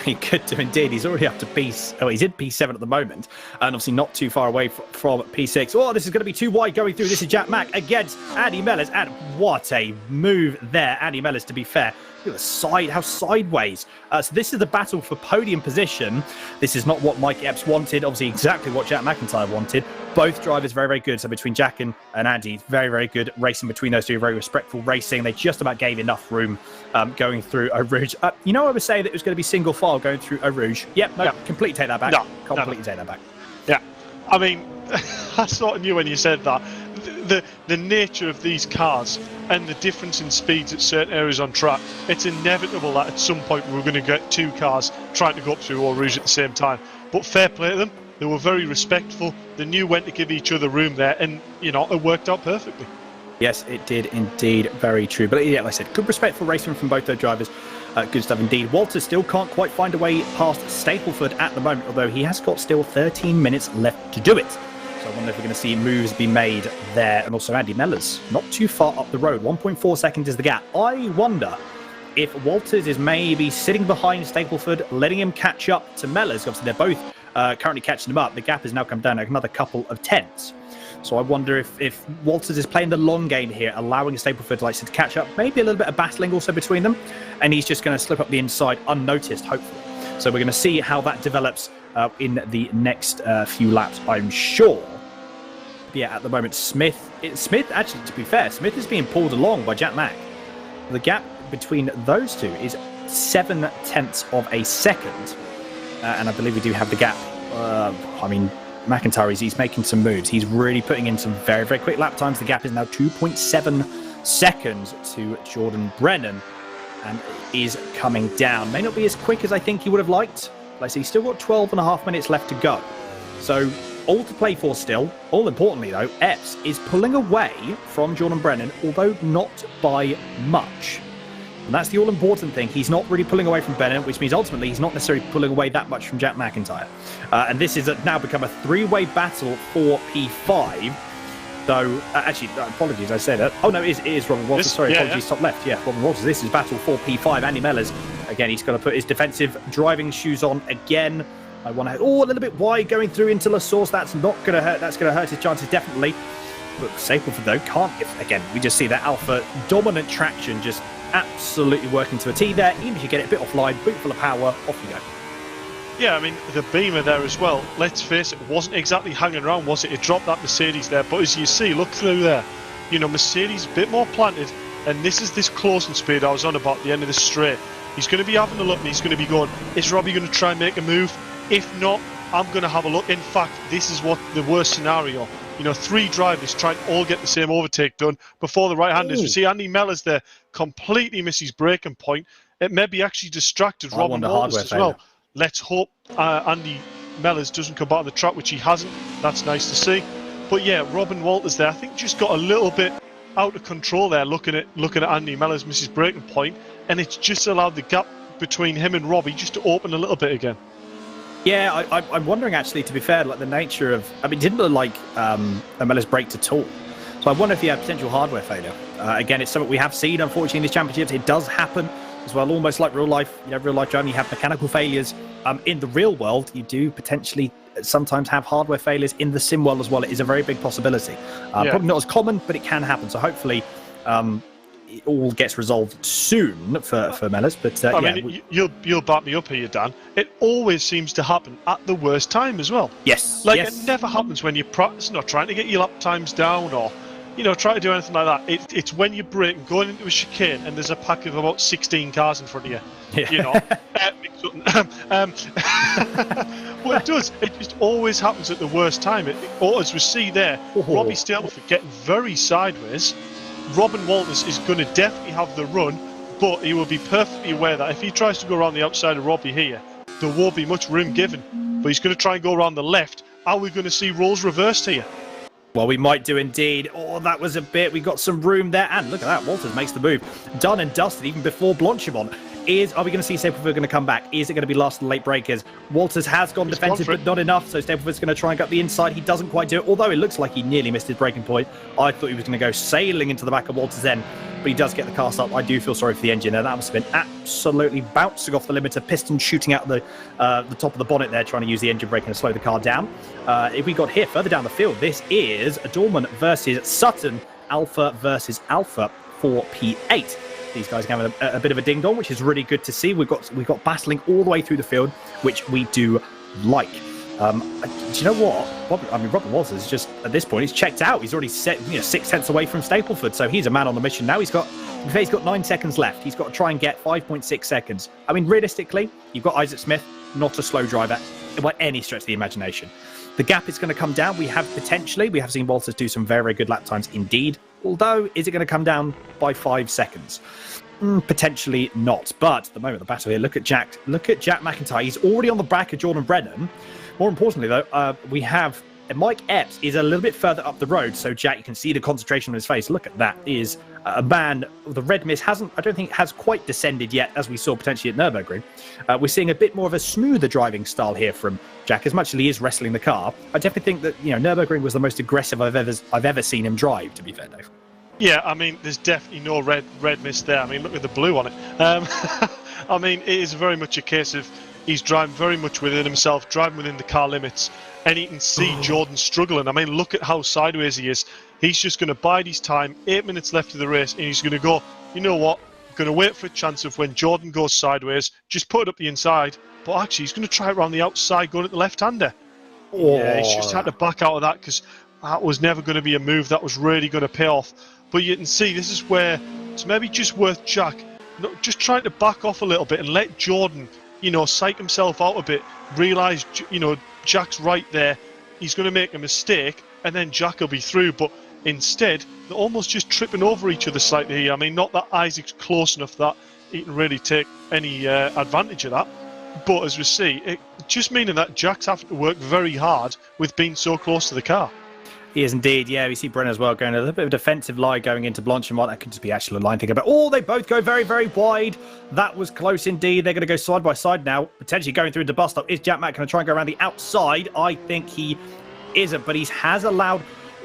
Speaker 3: He could do indeed. He's already up to he's in P7 at the moment, and obviously not too far away from P6. Oh, this is going to be too wide going through. This is Jack Mack against Andy Mellors, and what a move there, Andy Mellors, to be fair. Look at how sideways. So this is the battle for podium position. This is not what Mike Epps wanted. Obviously, exactly what Jack McIntyre wanted. Both drivers very, very good. So between Jack and Andy, very, very good racing between those two. Very respectful racing. They just about gave enough room going through Eau Rouge. You know, I was saying that it was going to be single file going through Eau Rouge. Yep, no, completely take that back. Completely take that back.
Speaker 1: Yeah, I mean, I sort of knew when you said that. The nature of these cars and the difference in speeds at certain areas on track, it's inevitable that at some point we're going to get 2 cars trying to go up through Eau Rouge at the same time. But fair play to them. They were very respectful. They knew when to give each other room there, and you know, it worked out perfectly.
Speaker 3: Yes, it did indeed. Very true. But yeah, like I said, good respectful racing from both their drivers. Good stuff indeed. Walter still can't quite find a way past Stapleford at the moment, although he has got still 13 minutes left to do it. So I wonder if we're going to see moves be made there. And also Andy Mellors, not too far up the road. 1.4 seconds is the gap. I wonder if Walters is maybe sitting behind Stapleford, letting him catch up to Mellors. Obviously, they're both currently catching him up. The gap has now come down another couple of tenths. So I wonder if Walters is playing the long game here, allowing Stapleford to catch up. Maybe a little bit of battling also between them. And he's just going to slip up the inside unnoticed, hopefully. So we're going to see how that develops in the next few laps, I'm sure. Yeah, at the moment, Smith, actually, to be fair, Smith is being pulled along by Jack Mack. The gap between those two is 0.7 of a second. And I believe we do have the gap. I mean, McIntyre, he's making some moves. He's really putting in some very, very quick lap times. The gap is now 2.7 seconds to Jordan Brennan and is coming down. May not be as quick as I think he would have liked. Like I say, he's still got 12.5 minutes left to go. So all to play for still. All importantly, though, Epps is pulling away from Jordan Brennan, although not by much. And that's the all-important thing. He's not really pulling away from Brennan, which means ultimately he's not necessarily pulling away that much from Jack McIntyre. And this is now become a 3-way battle for P5. Though, actually, apologies, I said that. Oh, no, it is Robin Walters. Sorry, apologies, top left. Yeah, Robin Walters. This is battle for P5. Andy Mellors, again, he's got to put his defensive driving shoes on again. I want to... Oh, a little bit wide going through into La Source. That's not going to hurt. That's going to hurt his chances, definitely. But Stapleford, though, can't. Again, we just see that Alpha dominant traction just absolutely working to a T there. Even if you get it a bit offline, boot full of power, off you go.
Speaker 1: Yeah, I mean, the Beamer there as well, let's face it, wasn't exactly hanging around, was it? It dropped that Mercedes there, but as you see, look through there, you know, Mercedes a bit more planted, and this is this closing speed I was on about at the end of the straight. He's going to be having a look, and he's going to be going, is Robbie going to try and make a move? If not, I'm going to have a look. In fact, this is what the worst scenario. You know, 3 drivers trying to all get the same overtake done before the right-handers. We see Andy Mellors there completely miss his braking point. It may be actually distracted Robin Walters as well. Let's hope Andy Mellors doesn't come back on the track, which he hasn't. That's nice to see. But yeah, Robin Walters there, I think just got a little bit out of control there, looking at Andy Mellors miss his braking point, and it's just allowed the gap between him and Robbie just to open a little bit again.
Speaker 3: Yeah, I'm wondering actually, to be fair, like the nature of, I mean, it didn't look like Mellors braked at all. So I wonder if he had potential hardware failure. Again, it's something we have seen, unfortunately, in these championships. It does happen as well, almost like real life. You know, real life driving, you have mechanical failures. In the real world, you do potentially sometimes have hardware failures in the sim world as well. It is a very big possibility. Probably not as common, but it can happen. So hopefully, it all gets resolved soon for Mellors. But
Speaker 1: I mean, you'll back me up here, Dan. It always seems to happen at the worst time as well.
Speaker 3: Yes.
Speaker 1: Like it never happens when you're not trying to get your lap times down or, you know, try to do anything like that. It's when you brake and going into a chicane and there's a pack of about 16 cars in front of you.
Speaker 3: Yeah.
Speaker 1: You know. Well, it does. It just always happens at the worst time. Or as we see there, Robbie Stapleford getting very sideways. Robin Walters is going to definitely have the run, but he will be perfectly aware that if he tries to go around the outside of Robbie here, there won't be much room given. But he's going to try and go around the left. Are we going to see roles reversed here?
Speaker 3: Well, we might do indeed. Oh, that was a bit. We got some room there. And look at that. Walters makes the move. Done and dusted even before Blanchimont. Are we going to see Stapleford going to come back? Is it going to be last and late breakers? Walters has gone defensive, but not enough. So Stapleford's going to try and go up the inside. He doesn't quite do it, although it looks like he nearly missed his braking point. I thought he was going to go sailing into the back of Walters then, but he does get the car stopped. I do feel sorry for the engine there. That must have been absolutely bouncing off the limiter, piston shooting out the top of the bonnet there, trying to use the engine braking to slow the car down. If we got here further down the field, this is Dorman versus Sutton, Alpha versus Alpha for P8. These guys are having a bit of a ding-dong, which is really good to see. We've got battling all the way through the field, which we do like. Do you know what? Robin Walters is just, at this point, he's checked out. He's already set 6 tenths away from Stapleford, so he's a man on the mission now. He's got 9 seconds left. He's got to try and get 5.6 seconds. I mean, realistically, you've got Isaac Smith, not a slow driver by any stretch of the imagination. The gap is going to come down. We have seen Walters do some very, very good lap times indeed. Although, is it going to come down by 5 seconds? Potentially not. But at the moment, the battle here, look at Jack McIntyre. He's already on the back of Jordan Brennan. More importantly, though, we have Mike Epps is a little bit further up the road. So, Jack, you can see the concentration on his face. Look at that. Is a man, the red mist I don't think has quite descended yet, as we saw potentially at Nürburgring. We're seeing a bit more of a smoother driving style here from Jack, as much as he is wrestling the car. I definitely think that, Nürburgring was the most aggressive I've ever seen him drive, to be fair, Dave.
Speaker 1: Yeah, I mean, there's definitely no red mist there. I mean, look at the blue on it. I mean, it is very much a case of he's driving very much within himself, driving within the car limits, and you can see Jordan struggling. I mean, look at how sideways he is. He's just going to bide his time, 8 minutes left of the race, and he's going to go, you know what, I'm going to wait for a chance of when Jordan goes sideways, just put it up the inside, but actually he's going to try it around the outside, going at the left-hander. Yeah, he's just had to back out of that because that was never going to be a move that was really going to pay off. But you can see this is where it's maybe just worth Jack just trying to back off a little bit and let Jordan, psych himself out a bit, realise, Jack's right there, he's going to make a mistake, and then Jack will be through. But instead, they're almost just tripping over each other slightly here. I mean, not that Isaac's close enough that he can really take any advantage of that. But as we see, it just meaning that Jack's having to work very hard with being so close to the car.
Speaker 3: He is indeed, yeah. We see Brennan as well going a little bit of a defensive lie going into Blanchimont. That could just be actually a line thing about. Oh, they both go very, very wide. That was close indeed. They're going to go side by side now, potentially going through the bus stop. Is Jack Mack going to try and go around the outside? I think he isn't, but he has allowed.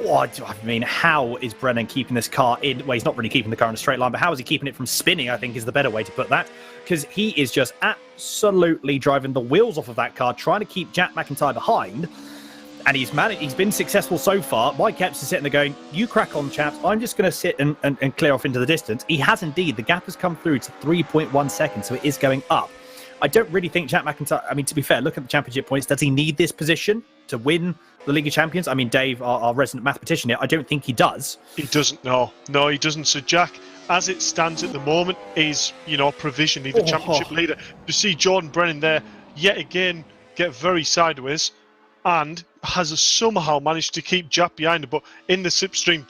Speaker 3: How is Brennan keeping this car in? Well, he's not really keeping the car in a straight line, but how is he keeping it from spinning? I think is the better way to put that, because he is just absolutely driving the wheels off of that car, trying to keep Jack McIntyre behind. And he's been successful so far. Mike Epps is sitting there going, you crack on, chaps. I'm just going to sit and clear off into the distance. He has indeed. The gap has come through to 3.1 seconds, so it is going up. I don't really think Jack McIntyre, I mean, to be fair, look at the championship points. Does he need this position to win the League of Champions? I mean, Dave, our resident mathematician here, I don't think he does.
Speaker 1: He doesn't, no. No, he doesn't. So Jack, as it stands at the moment, is, provisionally the championship leader. You see Jordan Brennan there, yet again, get very sideways, and has somehow managed to keep Jack behind him. But in the slipstream,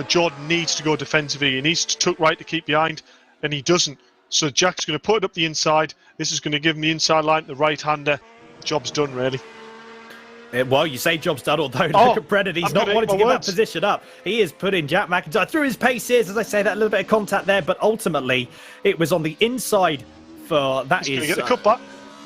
Speaker 1: Jordan needs to go defensively. He needs to tuck right to keep behind, and he doesn't. So Jack's going to put it up the inside. This is going to give him the inside line to the right-hander. Job's done, really.
Speaker 3: Well, you say job's done, although look at Brennan. He's not wanting to give that position up. He is putting Jack McIntyre through his paces, as I say, that little bit of contact there. But ultimately, it was on the inside for that.
Speaker 1: He's going to get the cutback.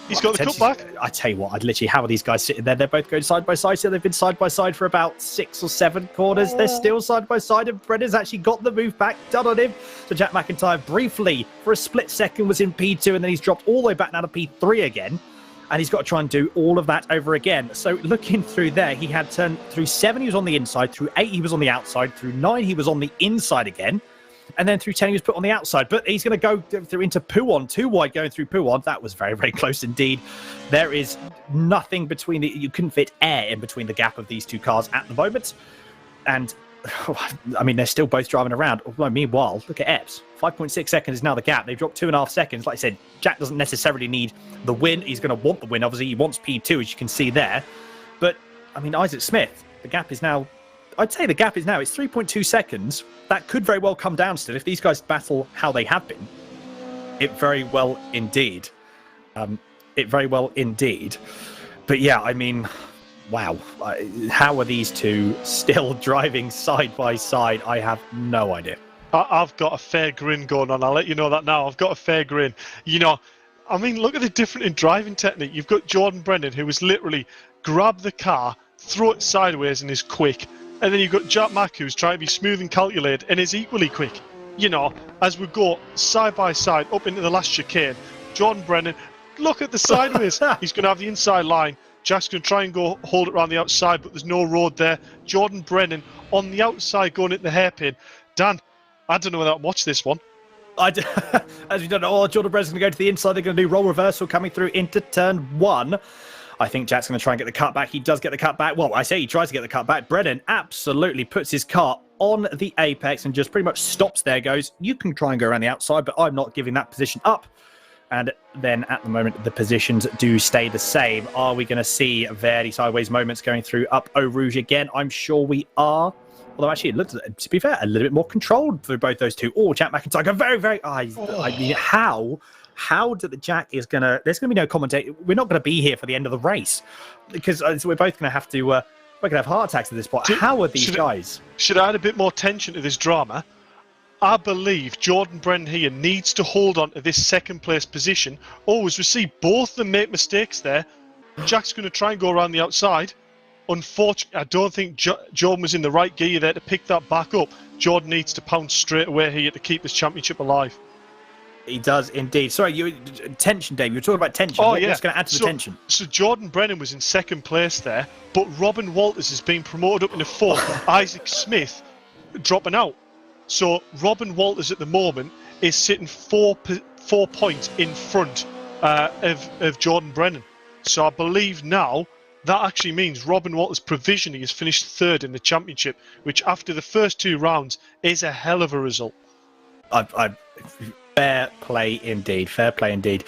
Speaker 1: He's got the cutback.
Speaker 3: I tell you what, how are these guys sitting there? They're both going side by side. So they've been side by side for about 6 or 7 corners. They're still side by side, and Brennan's actually got the move back done on him. So Jack McIntyre briefly, for a split second, was in P2, and then he's dropped all the way back now to P3 again. And he's got to try and do all of that over again. So looking through there, he had turned through 7, he was on the inside. Through 8, he was on the outside. Through 9, he was on the inside again. And then through 10, he was put on the outside. But he's going to go through into Puon, 2 wide going through Puon. That was very, very close indeed. There is nothing between you couldn't fit air in between the gap of these 2 cars at the moment. And I mean, they're still both driving around. Meanwhile, look at Epps. 5.6 seconds is now the gap. They've dropped 2.5 seconds. Like I said, Jack doesn't necessarily need the win. He's going to want the win. Obviously, he wants P2, as you can see there. But, I mean, Isaac Smith, the gap is now... I'd say the gap is now, it's 3.2 seconds. That could very well come down still. If these guys battle how they have been, it very well indeed. But yeah, I mean, wow. How are these two still driving side by side? I have no idea.
Speaker 1: I've got a fair grin going on. I'll let you know that now. I've got a fair grin. I mean, look at the difference in driving technique. You've got Jordan Brennan, who was literally grab the car, throw it sideways and is quick. And then you've got Jack Mack, who's trying to be smooth and calculated and is equally quick. As we go side by side up into the last chicane, Jordan Brennan, look at the sideways. He's going to have the inside line. Jack's going to try and go hold it around the outside, but there's no road there. Jordan Brennan on the outside going into the hairpin. Dan, I don't know whether I'll watch this one.
Speaker 3: As we don't know, Jordan Brennan's going to go to the inside. They're going to do roll reversal coming through into turn 1. I think Jack's going to try and get the cutback. He does get the cutback. Well, I say he tries to get the cutback. Brennan absolutely puts his car on the apex and just pretty much stops there. Goes, you can try and go around the outside, but I'm not giving that position up. And then at the moment, the positions do stay the same. Are we going to see very sideways moments going through up Eau Rouge again? I'm sure we are. Although actually, it looks, to be fair, a little bit more controlled for both those two. Oh, Jack McIntyre go very, very... I mean, how did the Jack is going to... There's going to be no commentator. We're not going to be here for the end of the race because we're both going to have to... we're going to have heart attacks at this point. How are these guys?
Speaker 1: Should I add a bit more tension to this drama? I believe Jordan Brennan here needs to hold on to this second place position. As we see both of them make mistakes there, Jack's going to try and go around the outside. Unfortunately, I don't think Jordan was in the right gear there to pick that back up. Jordan needs to pounce straight away here to keep this championship alive.
Speaker 3: He does indeed. Sorry, tension, Dave. You were talking about tension. What's going to add to the tension?
Speaker 1: So Jordan Brennan was in second place there, but Robin Walters has been promoted up into fourth. Isaac Smith dropping out. So Robin Walters at the moment is sitting 4 points in front of Jordan Brennan. So I believe now that actually means Robin Walters provisionally has finished third in the championship, which after the first 2 rounds is a hell of a result.
Speaker 3: Fair play indeed. Fair play indeed.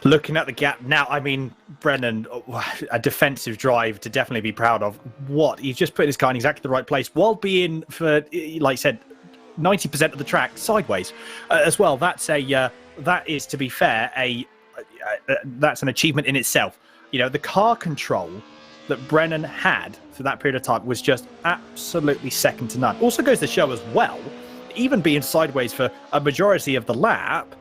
Speaker 3: Looking at the gap now, I mean, Brennan, a defensive drive to definitely be proud of. He's just put his car in exactly the right place while being, for, like I said, 90% of the track sideways as well. That is, to be fair, that's an achievement in itself. The car control that Brennan had for that period of time was just absolutely second to none. Also goes to show as well, even being sideways for a majority of the lap,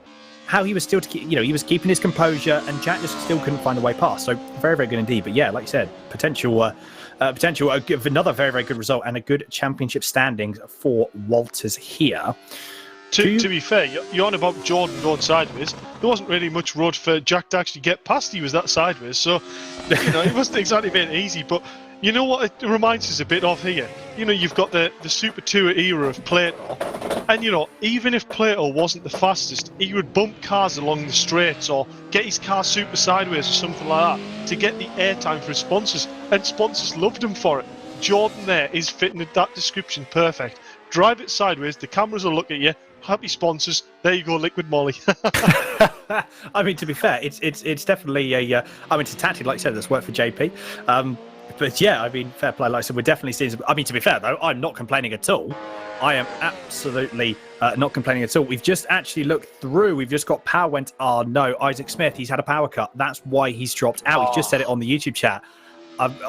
Speaker 3: how he was still, he was keeping his composure, and Jack just still couldn't find a way past. So very, very good indeed. But yeah, like you said, potential of another very, very good result and a good championship standings for Walters here.
Speaker 1: To be fair, you're on about Jordan going sideways. There wasn't really much road for Jack to actually get past. He was that sideways, so it wasn't exactly being easy. But You know what it reminds us a bit of here? You know, you've got the Super Tour era of Plato, and you know, even if Plato wasn't the fastest, he would bump cars along the straights or get his car super sideways or something like that to get the airtime for his sponsors, and sponsors loved him for it. Jordan there is fitting that description perfect. Drive it sideways, the cameras will look at you, happy sponsors, there you go, Liquid Molly.
Speaker 3: I mean, to be fair, it's definitely a. I mean, it's a tactic, like you said, that's worked for JP. But yeah, I mean, fair play. Like I said, we're definitely seeing. I mean, to be fair though, I'm not complaining at all. I am absolutely not complaining at all. We've just actually looked through. We've just got power went. Oh no, Isaac Smith. He's had a power cut. That's why he's dropped out. He's just said it on the YouTube chat.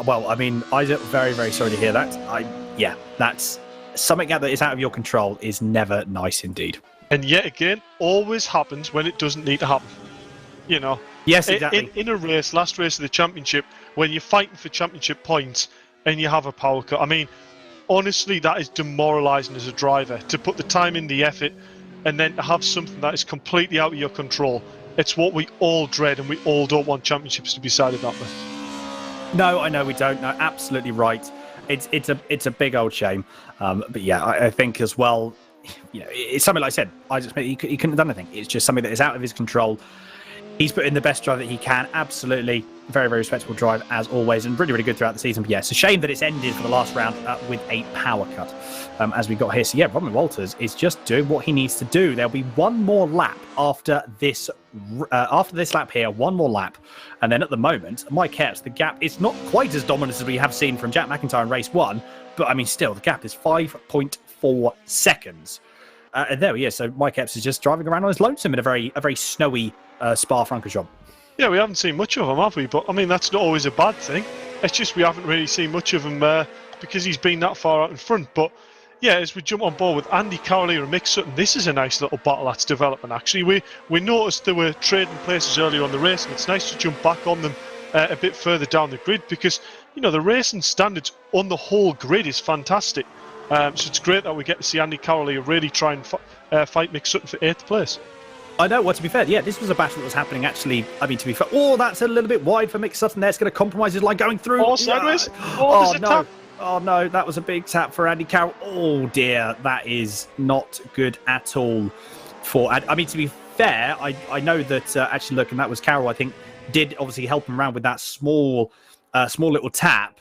Speaker 3: Well, I mean, Isaac, very, very sorry to hear that. Yeah, that's something that is out of your control is never nice indeed.
Speaker 1: And yet again, always happens when it doesn't need to happen. You know.
Speaker 3: Yes, exactly.
Speaker 1: In a race, last race of the championship, when you're fighting for championship points and you have a power cut, I mean, honestly, that is demoralising as a driver to put the time in, the effort, and then to have something that is completely out of your control. It's what we all dread, and we all don't want championships to be decided that way.
Speaker 3: No, I know we don't. No, absolutely right. It's a big old shame. But yeah, I think as well, you know, it's something like I said. Isaac Smith, he couldn't have done anything. It's just something that is out of his control. He's put in the best drive that he can. Absolutely. Very, very respectable drive, as always, and really, really good throughout the season. But yeah, it's a shame that it's ended for the last round with a power cut, as we got here. So yeah, Robin Walters is just doing what he needs to do. There'll be one more lap after this lap here, one more lap. And then at the moment, Mike Epps, the gap is not quite as dominant as we have seen from Jack McIntyre in race 1, but I mean, still, the gap is 5.4 seconds. And there he is. So Mike Epps is just driving around on his lonesome in a very snowy Spa-Francorchamps.
Speaker 1: Yeah, we haven't seen much of him, have we? But I mean, that's not always a bad thing. It's just we haven't really seen much of him because he's been that far out in front. But yeah, as we jump on board with Andy Carroll and Mick Sutton, this is a nice little battle that's developing. Actually, we noticed they were trading places earlier on the race, and it's nice to jump back on them a bit further down the grid because you know the racing standards on the whole grid is fantastic. So it's great that we get to see Andy Carroll really try and fight Mick Sutton for 8th place.
Speaker 3: I know, well, to be fair, yeah, this was a battle that was happening actually. I mean, to be fair, oh, that's a little bit wide for Mick Sutton there. It's going to compromise his line going through.
Speaker 1: Oh, sideways.
Speaker 3: Oh, no. Tap. Oh, no, that was a big tap for Andy Carroll. Oh, dear, that is not good at all for... I mean, to be fair, I know that actually, look, and that was Carroll, I think, did obviously help him around with that small little tap,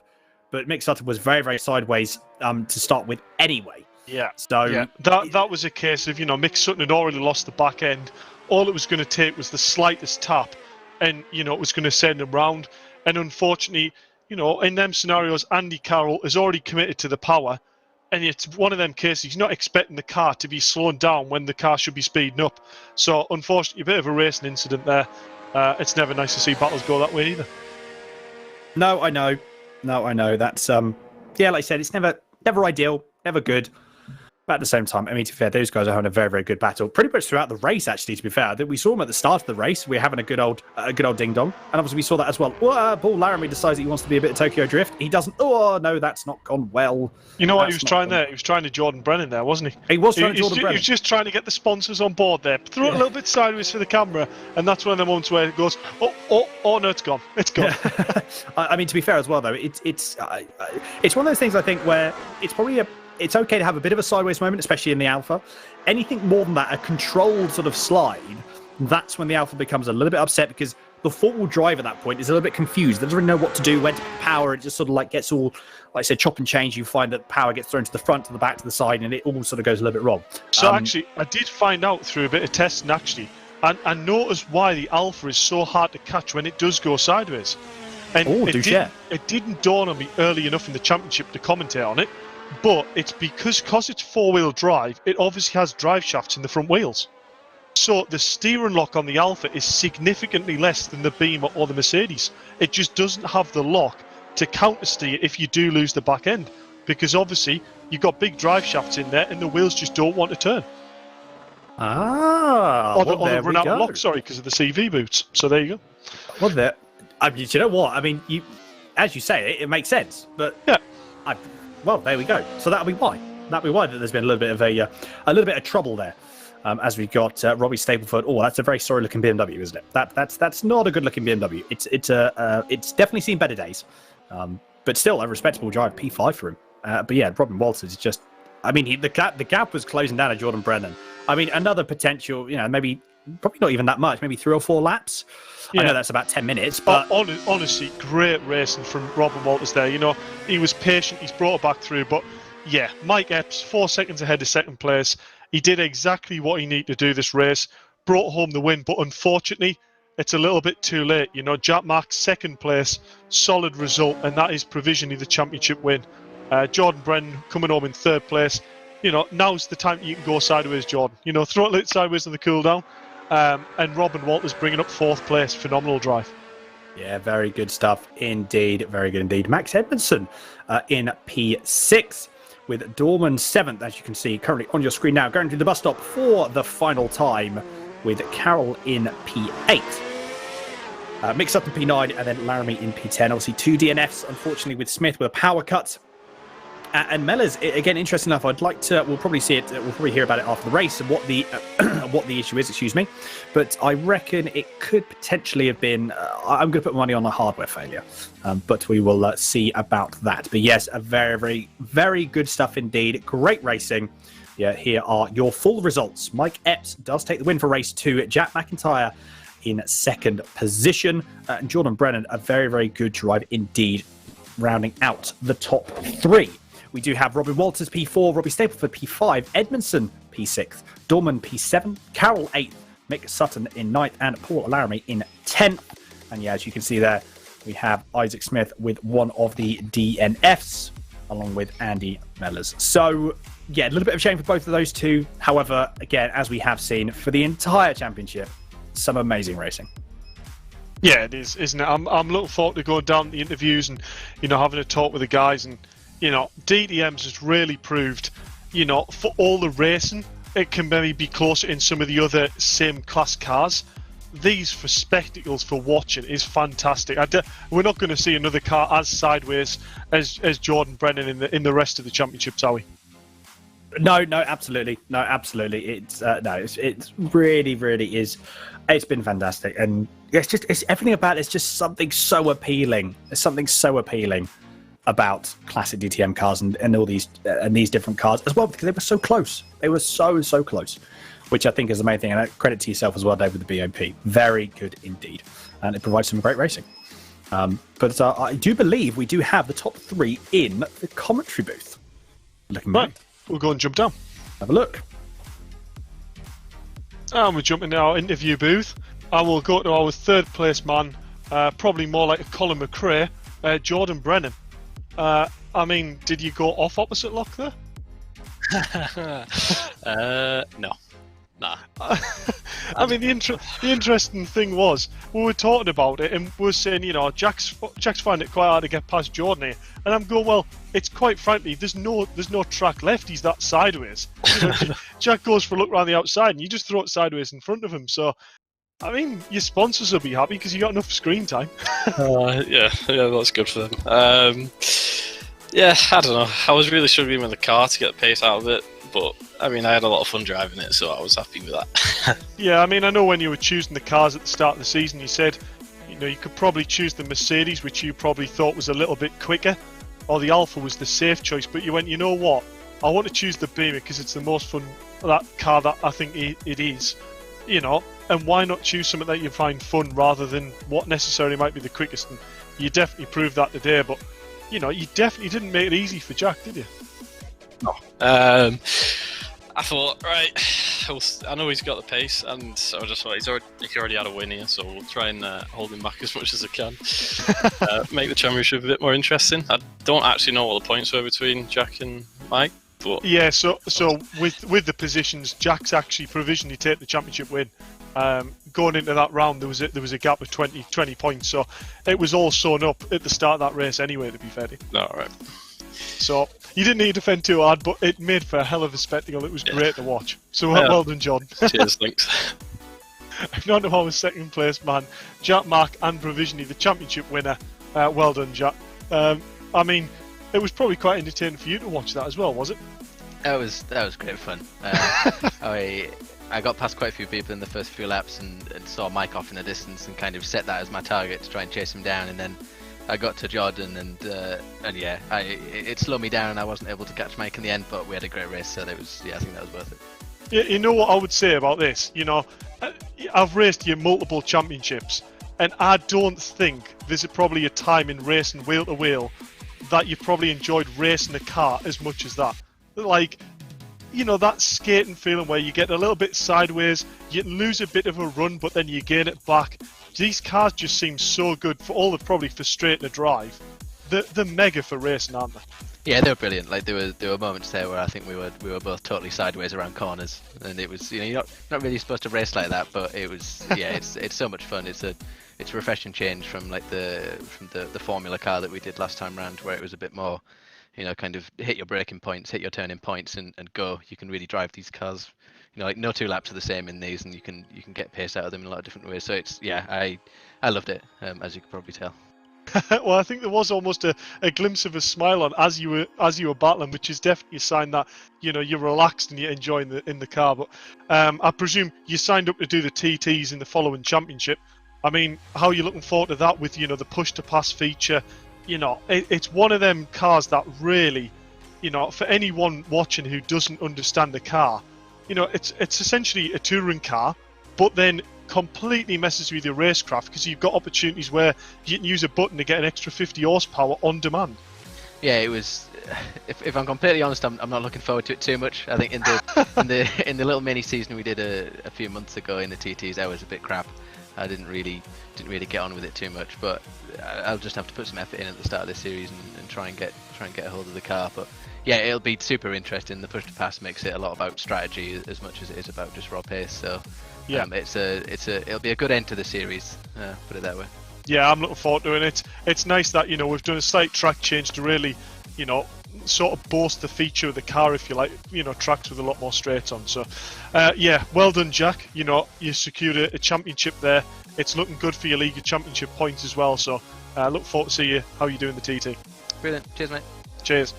Speaker 3: but Mick Sutton was very, very sideways to start with anyway.
Speaker 1: Yeah.
Speaker 3: So
Speaker 1: yeah. That was a case of, you know, Mick Sutton had already lost the back end. All it was going to take was the slightest tap, and you know it was going to send him round. And unfortunately, you know, in them scenarios, Andy Carroll is already committed to the power, and it's one of them cases he's not expecting the car to be slowing down when the car should be speeding up. So unfortunately, a bit of a racing incident there. It's never nice to see battles go that way either.
Speaker 3: No, I know. That's yeah, like I said, it's never ideal, never good. But at the same time, I mean, to be fair, those guys are having a very, very good battle. Pretty much throughout the race, actually, to be fair. We saw them at the start of the race. We're having a good old ding-dong. And obviously, we saw that as well. Paul Laramie decides that he wants to be a bit of Tokyo Drift. He doesn't. Oh, no, that's not gone well.
Speaker 1: You know what he was trying there? He was trying to Jordan Brennan there, wasn't he?
Speaker 3: He was trying to Jordan Brennan.
Speaker 1: He was just trying to get the sponsors on board there. Throw it a little bit sideways for the camera. And that's one of the moments where it goes, oh, no, it's gone. It's gone.
Speaker 3: Yeah. I mean, to be fair as well, though, it's one of those things, I think, where it's probably it's okay to have a bit of a sideways moment, especially in the Alpha. Anything more than that, a controlled sort of slide, that's when the Alpha becomes a little bit upset because the four-wheel drive at that point is a little bit confused. They doesn't really know what to do, when to put power. It just sort of like gets all, like I said, chop and change. You find that power gets thrown to the front, to the back, to the side, and it all sort of goes a little bit wrong.
Speaker 1: So actually, I did find out through a bit of testing, actually, and I noticed why the Alpha is so hard to catch when it does go sideways. And it didn't dawn on me early enough in the championship to commentate on it. But it's because it's four-wheel drive, it obviously has drive shafts in the front wheels. So the steering lock on the Alpha is significantly less than the Beamer or the Mercedes. It just doesn't have the lock to counter-steer if you do lose the back end. Because obviously, you've got big drive shafts in there and the wheels just don't want to turn. Or they run out of lock, sorry, because of the CV boots. So there you go.
Speaker 3: Well, I mean, you know what? I mean, as you say, it makes sense. But
Speaker 1: yeah.
Speaker 3: Well, there we go. So that'll be why. That there's been a little bit of trouble there, as we got Robbie Stapleford. Oh, that's a very sorry-looking BMW, isn't it? That's not a good-looking BMW. It's definitely seen better days. but still a respectable drive, P5 for him. But yeah, Robin Walters is just, I mean, the gap was closing down at Jordan Brennan. I mean, another potential, maybe probably not even that much, maybe 3 or 4 laps. Yeah. I know that's about 10 minutes, but
Speaker 1: honestly, great racing from Robin Walters there. He was patient. He's brought it back through. But yeah, Mike Epps, 4 seconds ahead of second place. He did exactly what he needed to do this race. Brought home the win, but unfortunately, it's a little bit too late. Jack Mark's second place, solid result, and that is provisionally the championship win. Jordan Brennan coming home in 3rd place. Now's the time you can go sideways, Jordan. Throw it sideways on the cool down. And Robin Walters bringing up 4th place. Phenomenal drive.
Speaker 3: Yeah, very good stuff indeed. Very good indeed. Max Edmondson in P6 with Dorman 7th, as you can see currently on your screen now, going to the bus stop for the final time with Carroll in P8. Mick Sutton P9 and then Laramie in P10. Obviously 2 DNFs, unfortunately, with Smith with a power cut. And Mellors, again, interesting enough, we'll probably see it, we'll probably hear about it after the race and what the what the issue is, excuse me. But I reckon it could potentially have been, I'm going to put money on a hardware failure, but we will see about that. But yes, a very, very, very good stuff indeed. Great racing. Yeah, here are your full results. Mike Epps does take the win for race 2. Jack McIntyre in 2nd position. And Jordan Brennan, a very, very good drive indeed, rounding out the top 3. We do have Robin Walters P4, Robbie Stapleford P5, Edmondson P6, Dorman P7, Carroll 8th, Mick Sutton in 9th, and Paul Laramie in 10th. And yeah, as you can see there, we have Isaac Smith with one of the DNFs, along with Andy Mellors. So yeah, a little bit of shame for both of those two. However, again, as we have seen for the entire championship, some amazing racing.
Speaker 1: Yeah, it is, isn't it? I'm looking forward to going down the interviews and having a talk with the guys. And DTM's has really proved, for all the racing, it can maybe be closer in some of the other same class cars. These for spectacles, for watching, is fantastic. We're not going to see another car as sideways as Jordan Brennan in the rest of the championships, are we?
Speaker 3: No, absolutely. It's really, really is. It's been fantastic, and it's everything about it's just something so appealing. There's something so appealing about classic DTM cars and all these different cars as well, because they were so close. They were so close, which I think is the main thing. And credit to yourself as well, Dave, with the BOP. Very good indeed, and it provides some great racing. But I do believe we do have the top 3 in the commentary booth. Looking
Speaker 1: right. We'll go and jump down.
Speaker 3: Have a look.
Speaker 1: And we're jumping to our interview booth. And we'll go to our 3rd place man, probably more like a Colin McRae, Jordan Brennan. Did you go off opposite lock there?
Speaker 2: No. Nah.
Speaker 1: The interesting thing was, we were talking about it and we were saying, Jack's finding it quite hard to get past Jordan here. And I'm going, well, it's quite frankly, there's no track left. He's that sideways. Jack goes for a look around the outside and you just throw it sideways in front of him. So, your sponsors will be happy because you got enough screen time.
Speaker 2: Yeah, that's good for them. Yeah, I don't know. I was really struggling with the car to get the pace out of it, but I had a lot of fun driving it, so I was happy with that.
Speaker 1: Yeah, I know when you were choosing the cars at the start of the season, you said, you could probably choose the Mercedes, which you probably thought was a little bit quicker, or the Alfa was the safe choice, but you went, you know what? I want to choose the Beamer because it's the most fun, that car that I think it is, and why not choose something that you find fun rather than what necessarily might be the quickest? And you definitely proved that today, but you definitely didn't make it easy for Jack, did you?
Speaker 2: No. I thought, right, I know he's got the pace, and so I just thought he already had a win here, so we'll try and hold him back as much as I can. Make the championship a bit more interesting. I don't actually know what the points were between Jack and Mike. But
Speaker 1: yeah, so with the positions, Jack's actually provisionally take the championship win. Going into that round, there was a gap of 20 points, so it was all sewn up at the start of that race anyway, to be fair to you.
Speaker 2: No, right.
Speaker 1: So you didn't need to defend too hard, but it made for a hell of a spectacle. It was great to watch. So well done, John.
Speaker 2: Cheers, thanks.
Speaker 1: And on to our 2nd place man, Jack Mark, and provisionally the championship winner. Well done, Jack. It was probably quite entertaining for you to watch that as well, was it?
Speaker 4: That was great fun. I got past quite a few people in the first few laps and saw Mike off in the distance and kind of set that as my target to try and chase him down. And then I got to Jordan and yeah, it slowed me down and I wasn't able to catch Mike in the end, but we had a great race, so I think that was worth it.
Speaker 1: You know what I would say about this? I've raced you multiple championships, and I don't think there's probably a time in racing wheel to wheel that you probably enjoyed racing a car as much as that. Like, that skating feeling where you get a little bit sideways, you lose a bit of a run, but then you gain it back. These cars just seem so good for all the probably frustrating to drive. They're mega for racing, aren't they?
Speaker 4: Yeah, they were brilliant. Like there were moments there where I think we were both totally sideways around corners, and it was you're not really supposed to race like that, but it was it's so much fun. It's a refreshing change from the Formula car that we did last time round, where it was a bit more kind of hit your braking points, hit your turning points, and go. You can really drive these cars. Like no two laps are the same in these, and you can get pace out of them in a lot of different ways. So I loved it, as you could probably tell.
Speaker 1: Well, I think there was almost a glimpse of a smile on as you were battling, which is definitely a sign that you're relaxed and you're enjoying in the car. But I presume you signed up to do the TTs in the following championship. I mean, how are you looking forward to that with the push to pass feature? It's one of them cars that really, for anyone watching who doesn't understand the car, it's essentially a touring car, but then completely messes with your racecraft because you've got opportunities where you can use a button to get an extra 50 horsepower on demand.
Speaker 4: Yeah, it was. If I'm completely honest, I'm not looking forward to it too much. I think in the little mini season we did a few months ago in the TTs, I was a bit crap. I didn't really get on with it too much, but I'll just have to put some effort in at the start of this series and try and get a hold of the car. But yeah, it'll be super interesting. The push to pass makes it a lot about strategy as much as it is about just raw pace. So yeah, it'll be a good end to the series. Put it that way.
Speaker 1: Yeah, I'm looking forward to it. It's nice that we've done a slight track change to really sort of boast the feature of the car, if you like. Tracks with a lot more straight on. So yeah, well done, Jack. You secured a championship there. It's looking good for your League of Championship points as well. So look forward to see how you do in the TT.
Speaker 4: Brilliant. Cheers, mate.
Speaker 1: Cheers.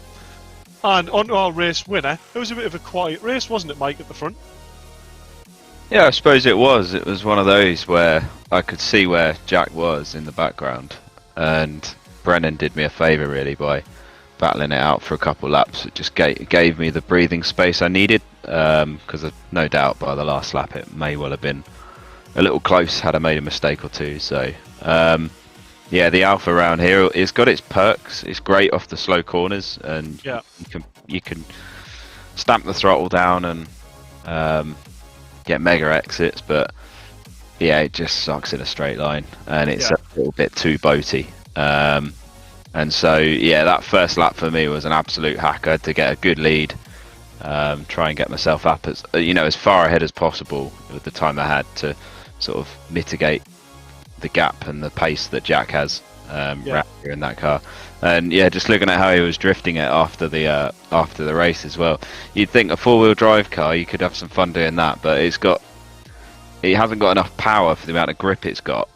Speaker 1: And on to our race winner. It was a bit of a quiet race, wasn't it, Mike, at the front?
Speaker 7: Yeah, I suppose it was. It was one of those where I could see where Jack was in the background, and Brennan did me a favour really by battling it out for a couple laps. It just gave me the breathing space I needed, because no doubt by the last lap it may well have been a little close had I made a mistake or two. So yeah, the Alpha around here, it's got its perks. It's great off the slow corners, and
Speaker 1: yeah,
Speaker 7: you can stamp the throttle down and get mega exits, but yeah, it just sucks in a straight line, and it's a little bit too boaty. And so yeah, that first lap for me was an absolute hack. I had to get a good lead, try and get myself up as as far ahead as possible with the time I had to sort of mitigate the gap and the pace that Jack has around here in that car. And yeah, just looking at how he was drifting it after the race as well. You'd think a four-wheel drive car you could have some fun doing that, but it hasn't got enough power for the amount of grip it's got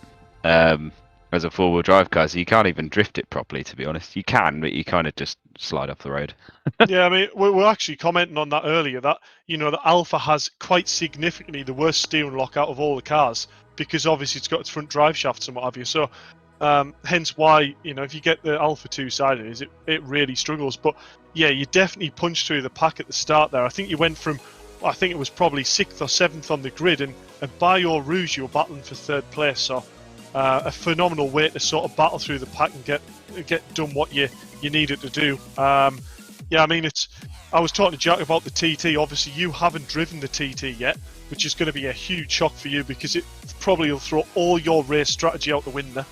Speaker 7: as a four-wheel drive car, so you can't even drift it properly, to be honest. You can, but you kind of just slide off the road.
Speaker 1: Yeah, I mean, we were actually commenting on that earlier, that the Alpha has quite significantly the worst steering lock out of all the cars, because obviously it's got its front drive shafts and what have you. So hence why if you get the Alpha 2-sided, it really struggles. But yeah, you definitely punched through the pack at the start there. I think you went from, I think it was probably 6th or 7th on the grid, and by your ruse you were battling for 3rd place. So a phenomenal way to sort of battle through the pack and get done what you needed to do. Yeah, I mean, I was talking to Jack about the TT. Obviously you haven't driven the TT yet, which is going to be a huge shock for you, because it probably will throw all your race strategy out the window.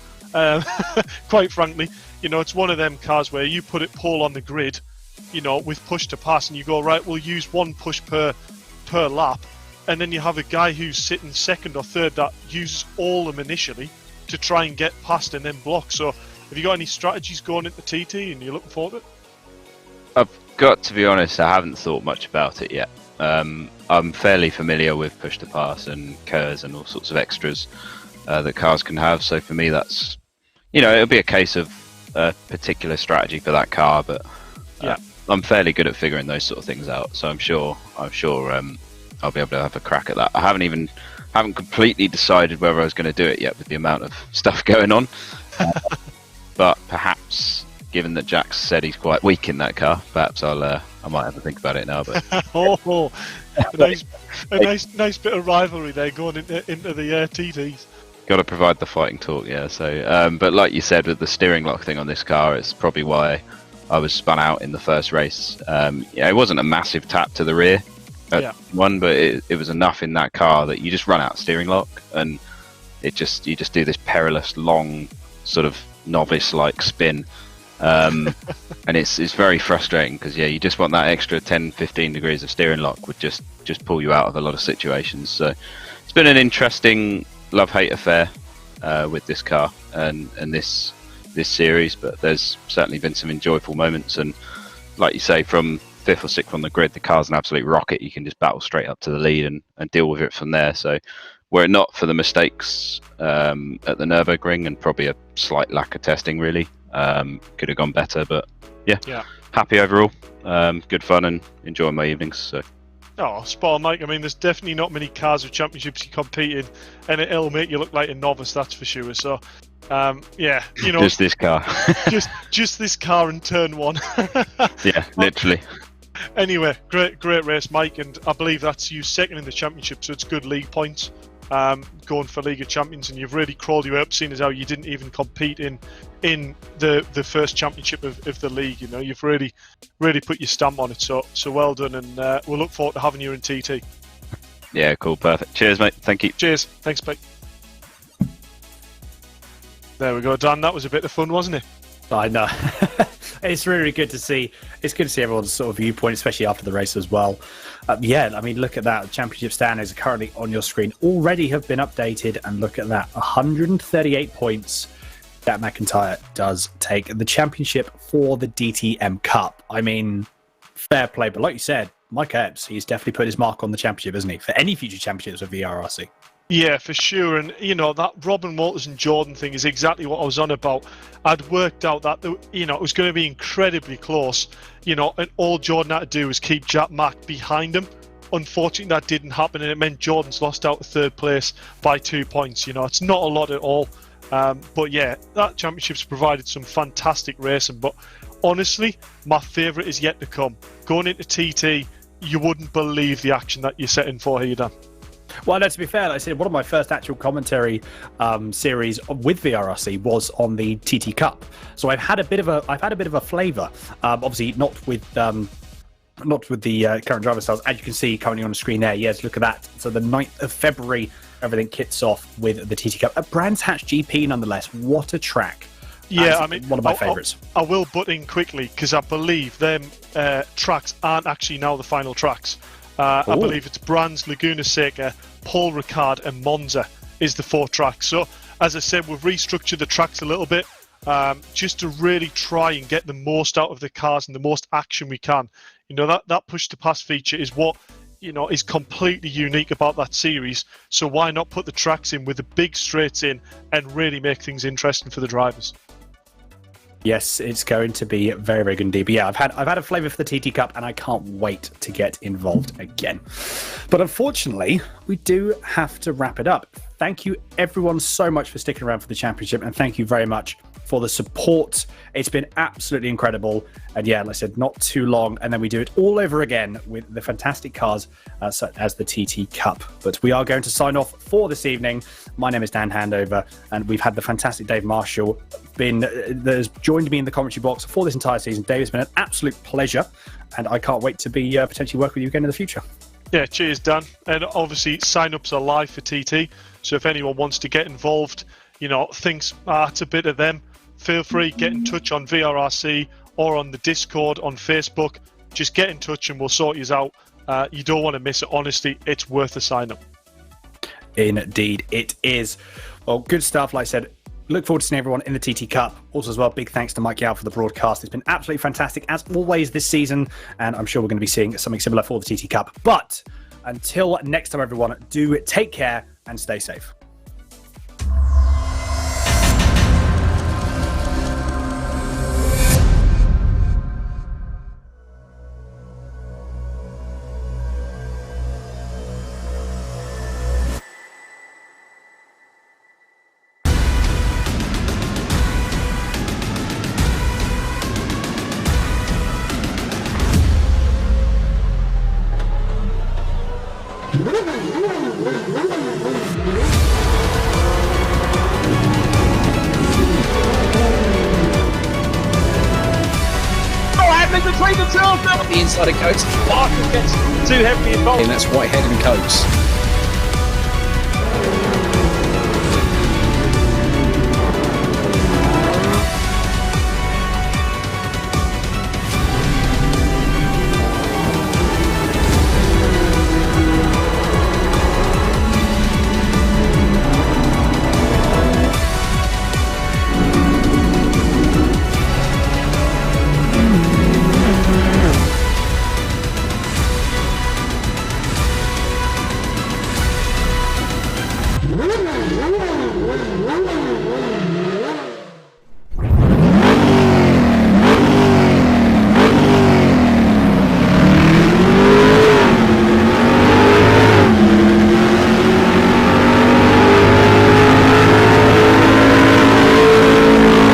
Speaker 1: Quite frankly, it's one of them cars where you put it pole on the grid, with push to pass, and you go, right, we'll use one push per lap, and then you have a guy who's sitting 2nd or 3rd that uses all them initially to try and get past and then block. So have you got any strategies going into TT and you're looking forward to it?
Speaker 7: I've got to be honest, I haven't thought much about it yet. I'm fairly familiar with push to pass and KERS and all sorts of extras that cars can have, so for me that's it'll be a case of a particular strategy for that car, but I'm fairly good at figuring those sort of things out, so I'm sure I'll be able to have a crack at that. I haven't completely decided whether I was going to do it yet with the amount of stuff going on. but perhaps, given that Jax said he's quite weak in that car, perhaps I might have to think about it now. But
Speaker 1: a nice bit of rivalry there going into the TTs.
Speaker 7: Got to provide the fighting torque, yeah. So, but like you said, with the steering lock thing on this car, it's probably why I was spun out in the first race. It wasn't a massive tap to the rear at one, but it was enough in that car that you just run out of steering lock, and you just do this perilous long sort of novice-like spin, and it's very frustrating because you just want that extra 10-15 degrees of steering lock would just pull you out of a lot of situations. So it's been an interesting love-hate affair with this car and this series, but there's certainly been some enjoyable moments, and like you say, from 5th or 6th on the grid, the car's an absolute rocket. You can just battle straight up to the lead and deal with it from there. So were it not for the mistakes at the Nürburgring and probably a slight lack of testing, really could have gone better, but happy overall. Good fun and enjoying my evenings. So
Speaker 1: spot on, Mike. I mean, there's definitely not many cars with championships you compete in, and it'll make you look like a novice, that's for sure. So,
Speaker 7: just this car,
Speaker 1: just this car in turn one.
Speaker 7: Yeah, literally.
Speaker 1: Anyway, great race, Mike, and I believe that's you second in the championship, so it's good league points. Going for League of Champions, and you've really crawled you up, seeing as how you didn't even compete in the first championship of the league. You know, you've really put your stamp on it. So well done, and we'll look forward to having you in TT.
Speaker 7: Yeah, cool, perfect. Cheers, mate. Thank you.
Speaker 1: Cheers. Thanks, mate. There we go, Dan. That was a bit of fun, wasn't it?
Speaker 3: I know. It's really good to see. It's good to see everyone's sort of viewpoint, especially after the race as well. I mean, look at that. Championship standings are currently on your screen. Already have been updated, and look at that. 138 points. that McIntyre does take the championship for the DTM Cup. I mean, fair play, but like you said, Mike Ebbs, he's definitely put his mark on the championship, isn't he? For any future championships of VRRC.
Speaker 1: Yeah, for sure. And, you know, that Robin Walters and Jordan thing is exactly what I was on about. I'd worked out that, you know, it was going to be incredibly close, you know, and all Jordan had to do was keep Jack Mack behind him. Unfortunately, that didn't happen, and it meant Jordan's lost out to third place by 2 points. You know, it's not a lot at all. But yeah, that championship's provided some fantastic racing. But honestly, my favourite is yet to come. Going into TT, you wouldn't believe the action that you're setting for here, Dan.
Speaker 3: Well, no, to be fair, like I said, one of my first actual commentary series with VRRC was on the TT Cup. So I've had a bit of a flavour. Obviously, not with the current driver styles, as you can see currently on the screen there. Yes, look at that. So the 9th of February, everything kicks off with the TT Cup. A Brands Hatch GP, nonetheless. What a track!
Speaker 1: Yeah, I mean,
Speaker 3: one of my favourites.
Speaker 1: I will butt in quickly because I believe them tracks aren't actually now the final tracks. I believe it's Brands, Laguna Seca, Paul Ricard, and Monza is the 4 tracks. So, as I said, we've restructured the tracks a little bit just to really try and get the most out of the cars and the most action we can. You know, that push to pass feature is what, you know, is completely unique about that series. So why not put the tracks in with the big straights in and really make things interesting for the drivers?
Speaker 3: Yes, it's going to be very, very good indeed. But yeah, I've had a flavour for the TT Cup, and I can't wait to get involved again. But unfortunately, we do have to wrap it up. Thank you, everyone, so much for sticking around for the championship, and thank you very much for the support. It's been absolutely incredible. And yeah, like I said, not too long, and then we do it all over again with the fantastic cars such as the TT Cup. But we are going to sign off for this evening. My name is Dan Handover, and we've had the fantastic Dave Marshall that has joined me in the commentary box for this entire season. Dave, it's been an absolute pleasure, and I can't wait to be potentially work with you again in the future. Yeah, cheers, Dan. And obviously, sign-ups are live for TT, so if anyone wants to get involved, you know, thinks it's a bit of them, feel free, get in touch on VRRC or on the Discord on Facebook. Just get in touch and we'll sort you out. You don't want to miss it. Honestly, it's worth a sign-up. Indeed, it is. Well, good stuff. Like I said, look forward to seeing everyone in the TT Cup. Also, as well, big thanks to Mike Yao for the broadcast. It's been absolutely fantastic, as always, this season. And I'm sure we're going to be seeing something similar for the TT Cup. But until next time, everyone, do take care and stay safe.
Speaker 8: The inside of Coates.
Speaker 1: Parker gets too heavily involved.
Speaker 8: And that's Whitehead and Coates.